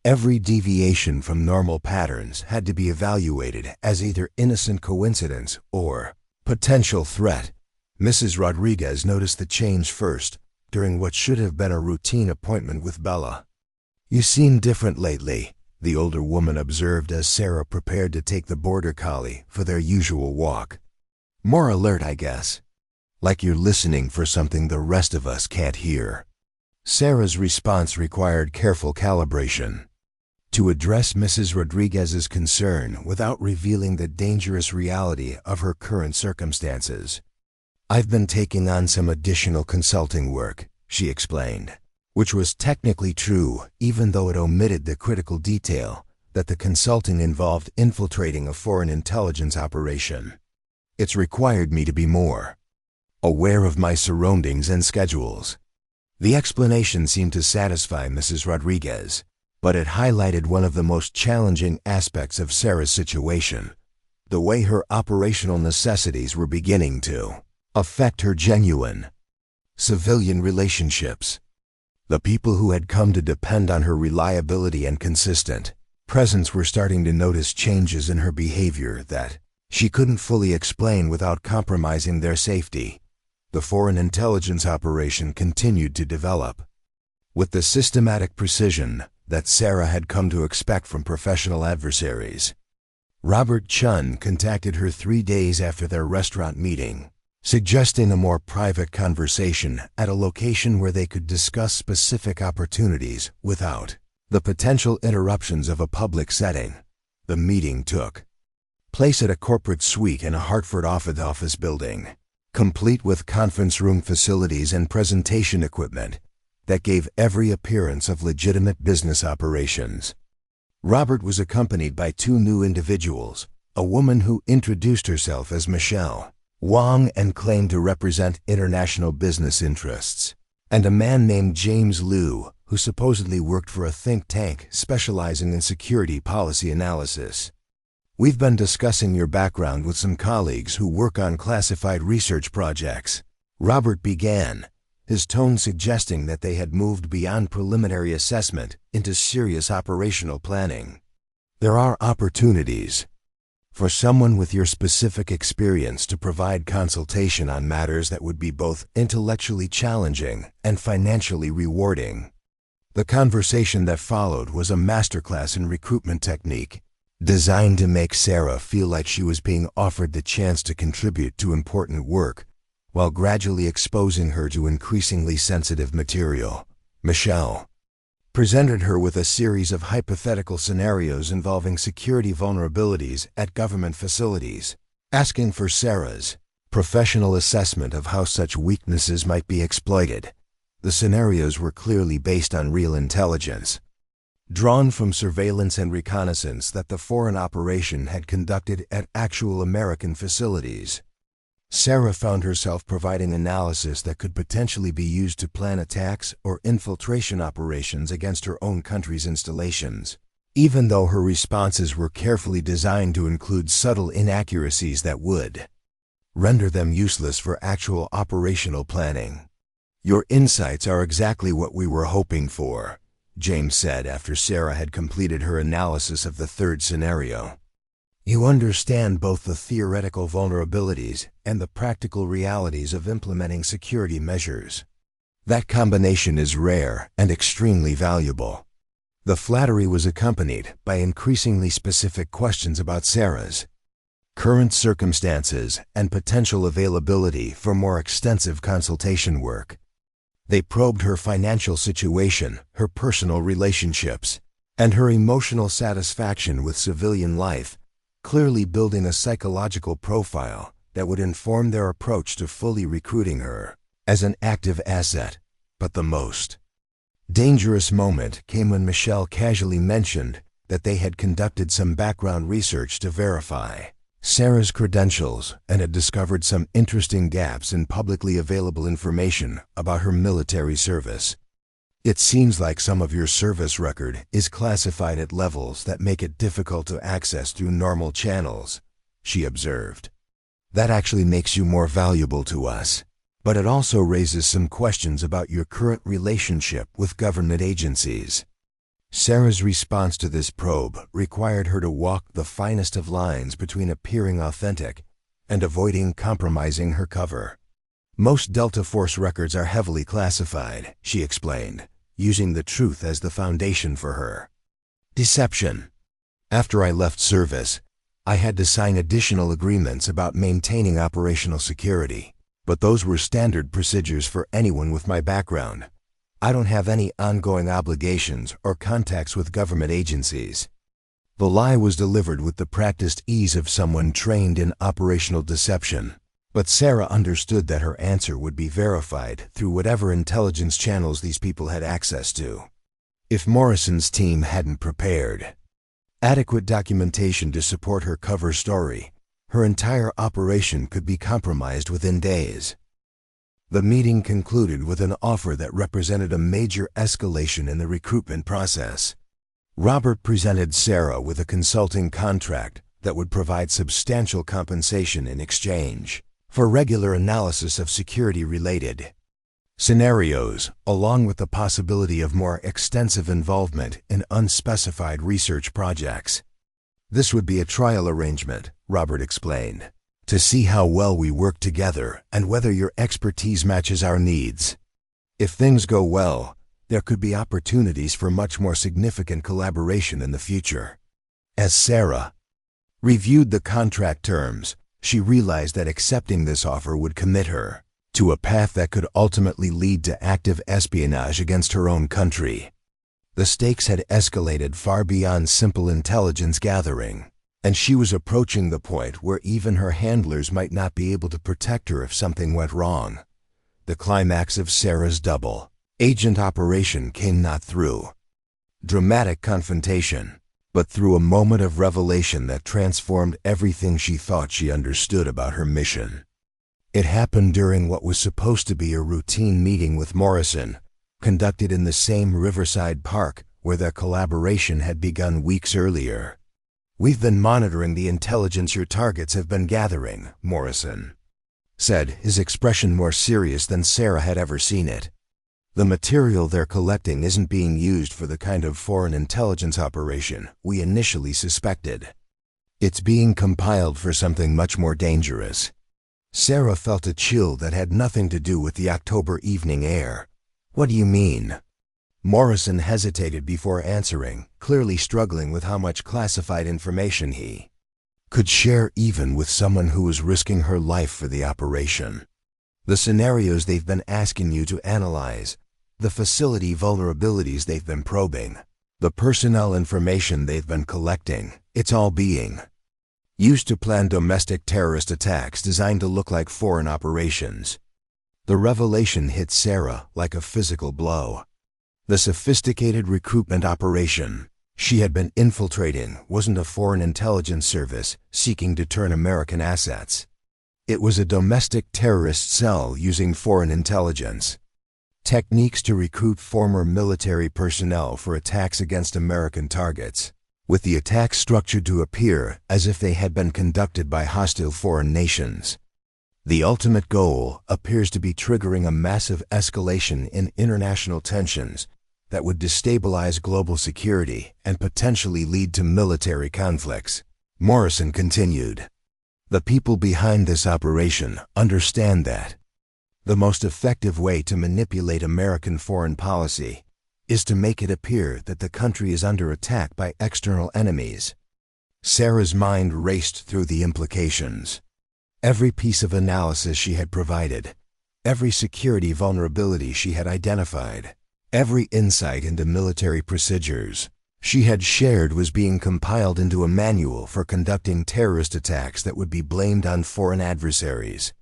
every deviation from normal patterns had to be evaluated as either innocent coincidence or potential threat. Mrs. Rodriguez noticed the change first during what should have been a routine appointment with Bella. "You seem different lately," the older woman observed as Sarah prepared to take the border collie for their usual walk. "More alert, I guess. Like you're listening for something the rest of us can't hear." Sarah's response required careful calibration. To address Mrs. Rodriguez's concern without revealing the dangerous reality of her current circumstances. "I've been taking on some additional consulting work," she explained, which was technically true even though it omitted the critical detail that the consulting involved infiltrating a foreign intelligence operation. It's required me to be more aware of my surroundings and schedules. The explanation seemed to satisfy Mrs. Rodriguez, but it highlighted one of the most challenging aspects of Sarah's situation: the way her operational necessities were beginning to affect her genuine civilian relationships. The people who had come to depend on her reliability and consistent presence were starting to notice changes in her behavior that she couldn't fully explain without compromising their safety. The foreign intelligence operation continued to develop with the systematic precision that Sarah had come to expect from professional adversaries. Robert Chun contacted her 3 days after their restaurant meeting, suggesting a more private conversation at a location where they could discuss specific opportunities without the potential interruptions of a public setting. The meeting took place at a corporate suite in a Hartford office building, complete with conference room facilities and presentation equipment that gave every appearance of legitimate business operations. Robert was accompanied by 2 new individuals, a woman who introduced herself as Michelle Wong and claimed to represent international business interests, and a man named James Liu, who supposedly worked for a think tank specializing in security policy analysis. "We've been discussing your background with some colleagues who work on classified research projects," Robert began, his tone suggesting that they had moved beyond preliminary assessment into serious operational planning. "There are opportunities for someone with your specific experience to provide consultation on matters that would be both intellectually challenging and financially rewarding." The conversation that followed was a masterclass in recruitment technique, designed to make Sarah feel like she was being offered the chance to contribute to important work, while gradually exposing her to increasingly sensitive material. Michelle presented her with a series of hypothetical scenarios involving security vulnerabilities at government facilities, asking for Sarah's professional assessment of how such weaknesses might be exploited. The scenarios were clearly based on real intelligence, drawn from surveillance and reconnaissance that the foreign operation had conducted at actual American facilities. Sarah found herself providing analysis that could potentially be used to plan attacks or infiltration operations against her own country's installations, even though her responses were carefully designed to include subtle inaccuracies that would render them useless for actual operational planning. "Your insights are exactly what we were hoping for," James said after Sarah had completed her analysis of the 3rd scenario. "You understand both the theoretical vulnerabilities and the practical realities of implementing security measures. That combination is rare and extremely valuable." The flattery was accompanied by increasingly specific questions about Sarah's current circumstances and potential availability for more extensive consultation work. They probed her financial situation, her personal relationships, and her emotional satisfaction with civilian life, clearly building a psychological profile that would inform their approach to fully recruiting her as an active asset. But the most dangerous moment came when Michelle casually mentioned that they had conducted some background research to verify Sarah's credentials and had discovered some interesting gaps in publicly available information about her military service. "It seems like some of your service record is classified at levels that make it difficult to access through normal channels," she observed. "That actually makes you more valuable to us, but it also raises some questions about your current relationship with government agencies." Sarah's response to this probe required her to walk the finest of lines between appearing authentic and avoiding compromising her cover. "Most Delta Force records are heavily classified," she explained, using the truth as the foundation for her deception. "After I left service, I had to sign additional agreements about maintaining operational security, but those were standard procedures for anyone with my background. I don't have any ongoing obligations or contacts with government agencies." The lie was delivered with the practiced ease of someone trained in operational deception, but Sarah understood that her answer would be verified through whatever intelligence channels these people had access to. If Morrison's team hadn't prepared adequate documentation to support her cover story, her entire operation could be compromised within days. The meeting concluded with an offer that represented a major escalation in the recruitment process. Robert presented Sarah with a consulting contract that would provide substantial compensation in exchange for regular analysis of security-related scenarios, along with the possibility of more extensive involvement in unspecified research projects. This would be a trial arrangement, Robert explained, to see how well we work together and whether your expertise matches our needs. If things go well, there could be opportunities for much more significant collaboration in the future. As Sarah reviewed the contract terms, she realized that accepting this offer would commit her to a path that could ultimately lead to active espionage against her own country. The stakes had escalated far beyond simple intelligence gathering, and she was approaching the point where even her handlers might not be able to protect her if something went wrong. The climax of Sarah's double agent operation came not through dramatic confrontation, but through a moment of revelation that transformed everything she thought she understood about her mission. It happened during what was supposed to be a routine meeting with Morrison, conducted in the same riverside park where their collaboration had begun weeks earlier. "We've been monitoring the intelligence your targets have been gathering," Morrison said, his expression more serious than Sarah had ever seen it. "The material they're collecting isn't being used for the kind of foreign intelligence operation we initially suspected. It's being compiled for something much more dangerous." Sarah felt a chill that had nothing to do with the October evening air. "What do you mean?" Morrison hesitated before answering, clearly struggling with how much classified information he could share even with someone who was risking her life for the operation. "The scenarios they've been asking you to analyze, the facility vulnerabilities they've been probing, the personnel information they've been collecting, it's all being used to plan domestic terrorist attacks designed to look like foreign operations." The revelation hit Sarah like a physical blow. The sophisticated recruitment operation she had been infiltrating wasn't a foreign intelligence service seeking to turn American assets. It was a domestic terrorist cell using foreign intelligence techniques to recruit former military personnel for attacks against American targets, with the attacks structured to appear as if they had been conducted by hostile foreign nations. The ultimate goal appears to be triggering a massive escalation in international tensions that would destabilize global security and potentially lead to military conflicts. Morrison continued, "The people behind this operation understand that the most effective way to manipulate American foreign policy is to make it appear that the country is under attack by external enemies." Sarah's mind raced through the implications. Every piece of analysis she had provided, every security vulnerability she had identified, every insight into military procedures she had shared was being compiled into a manual for conducting terrorist attacks that would be blamed on foreign adversaries.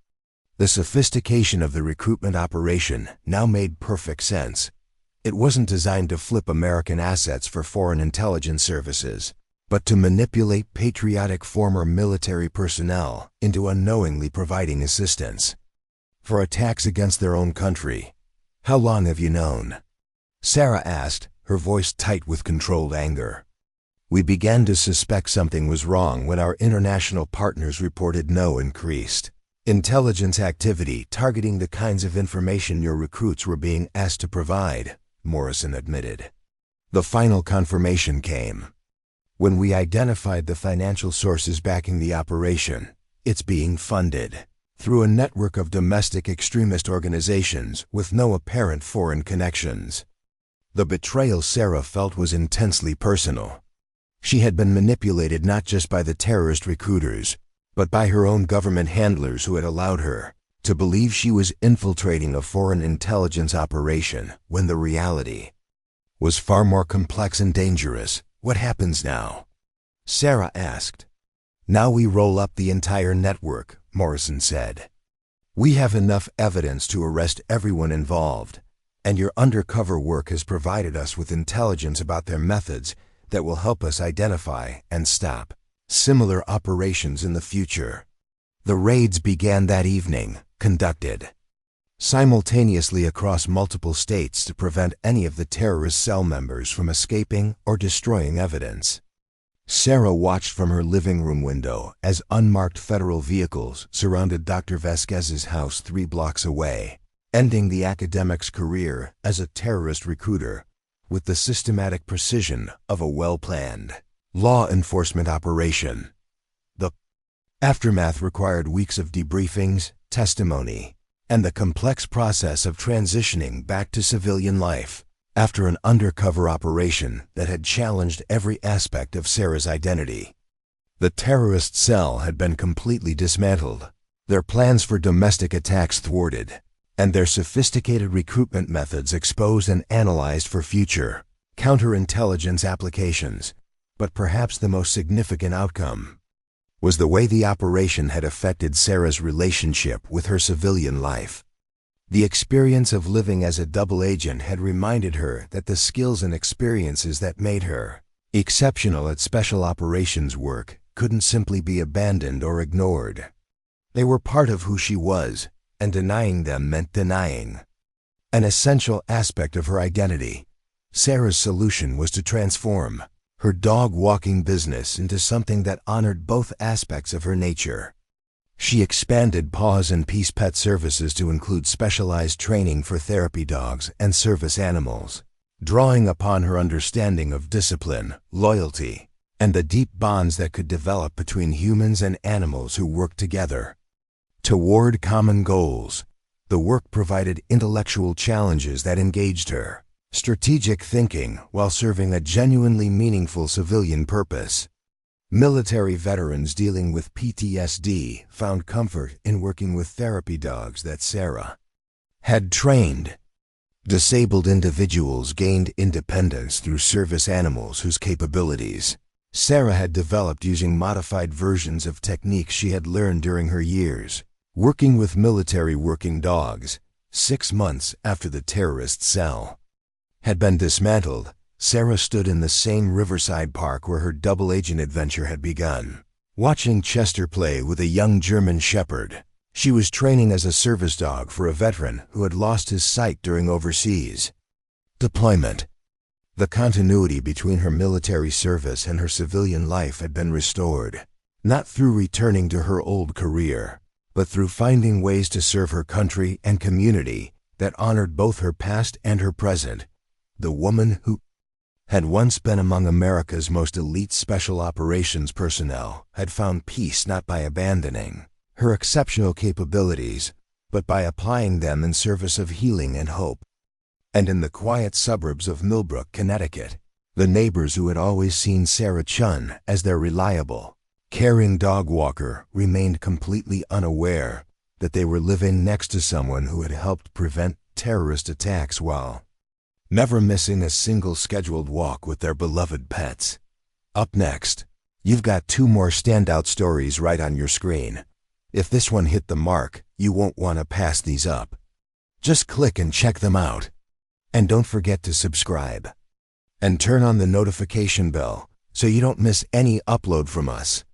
The sophistication of the recruitment operation now made perfect sense. It wasn't designed to flip American assets for foreign intelligence services, but to manipulate patriotic former military personnel into unknowingly providing assistance for attacks against their own country. "How long have you known?" Sarah asked, her voice tight with controlled anger. "We began to suspect something was wrong when our international partners reported no increased intelligence activity targeting the kinds of information your recruits were being asked to provide," Morrison admitted. "The final confirmation came when we identified the financial sources backing the operation. It's being funded through a network of domestic extremist organizations with no apparent foreign connections." The betrayal Sarah felt was intensely personal. She had been manipulated not just by the terrorist recruiters, but by her own government handlers who had allowed her to believe she was infiltrating a foreign intelligence operation when the reality was far more complex and dangerous. "What happens now?" Sarah asked. "Now we roll up the entire network," Morrison said. "We have enough evidence to arrest everyone involved, and your undercover work has provided us with intelligence about their methods, that will help us identify and stop similar operations in the future. The raids began that evening, conducted simultaneously across multiple states to prevent any of the terrorist cell members from escaping or destroying evidence. Sarah watched from her living room window as unmarked federal vehicles surrounded Dr. Vasquez's house 3 blocks away, ending the academic's career as a terrorist recruiter with the systematic precision of a well-planned law enforcement operation. The aftermath required weeks of debriefings, testimony, and the complex process of transitioning back to civilian life after an undercover operation that had challenged every aspect of Sarah's identity. The terrorist cell had been completely dismantled, their plans for domestic attacks thwarted, and their sophisticated recruitment methods exposed and analyzed for future counterintelligence applications. But perhaps the most significant outcome was the way the operation had affected Sarah's relationship with her civilian life. The experience of living as a double agent had reminded her that the skills and experiences that made her exceptional at special operations work couldn't simply be abandoned or ignored. They were part of who she was, and denying them meant denying an essential aspect of her identity. Sarah's solution was to transform her dog-walking business into something that honored both aspects of her nature. She expanded Paws and Peace Pet Services to include specialized training for therapy dogs and service animals, drawing upon her understanding of discipline, loyalty, and the deep bonds that could develop between humans and animals who work together toward common goals. The work provided intellectual challenges that engaged her strategic thinking while serving a genuinely meaningful civilian purpose. Military veterans dealing with PTSD found comfort in working with therapy dogs that Sarah had trained. Disabled individuals gained independence through service animals whose capabilities Sarah had developed using modified versions of techniques she had learned during her years working with military working dogs. 6 months after the terrorist cell had been dismantled, Sarah stood in the same riverside park where her double agent adventure had begun, watching Chester play with a young German shepherd. She was training as a service dog for a veteran who had lost his sight during overseas deployment. The continuity between her military service and her civilian life had been restored, not through returning to her old career, but through finding ways to serve her country and community that honored both her past and her present. The woman who had once been among America's most elite special operations personnel had found peace not by abandoning her exceptional capabilities, but by applying them in service of healing and hope. And in the quiet suburbs of Millbrook, Connecticut, the neighbors who had always seen Sarah Chen as their reliable, caring dog walker remained completely unaware that they were living next to someone who had helped prevent terrorist attacks while never missing a single scheduled walk with their beloved pets. Up next, you've got 2 more standout stories right on your screen. If this one hit the mark, you won't want to pass these up. Just click and check them out. And don't forget to subscribe and turn on the notification bell so you don't miss any upload from us.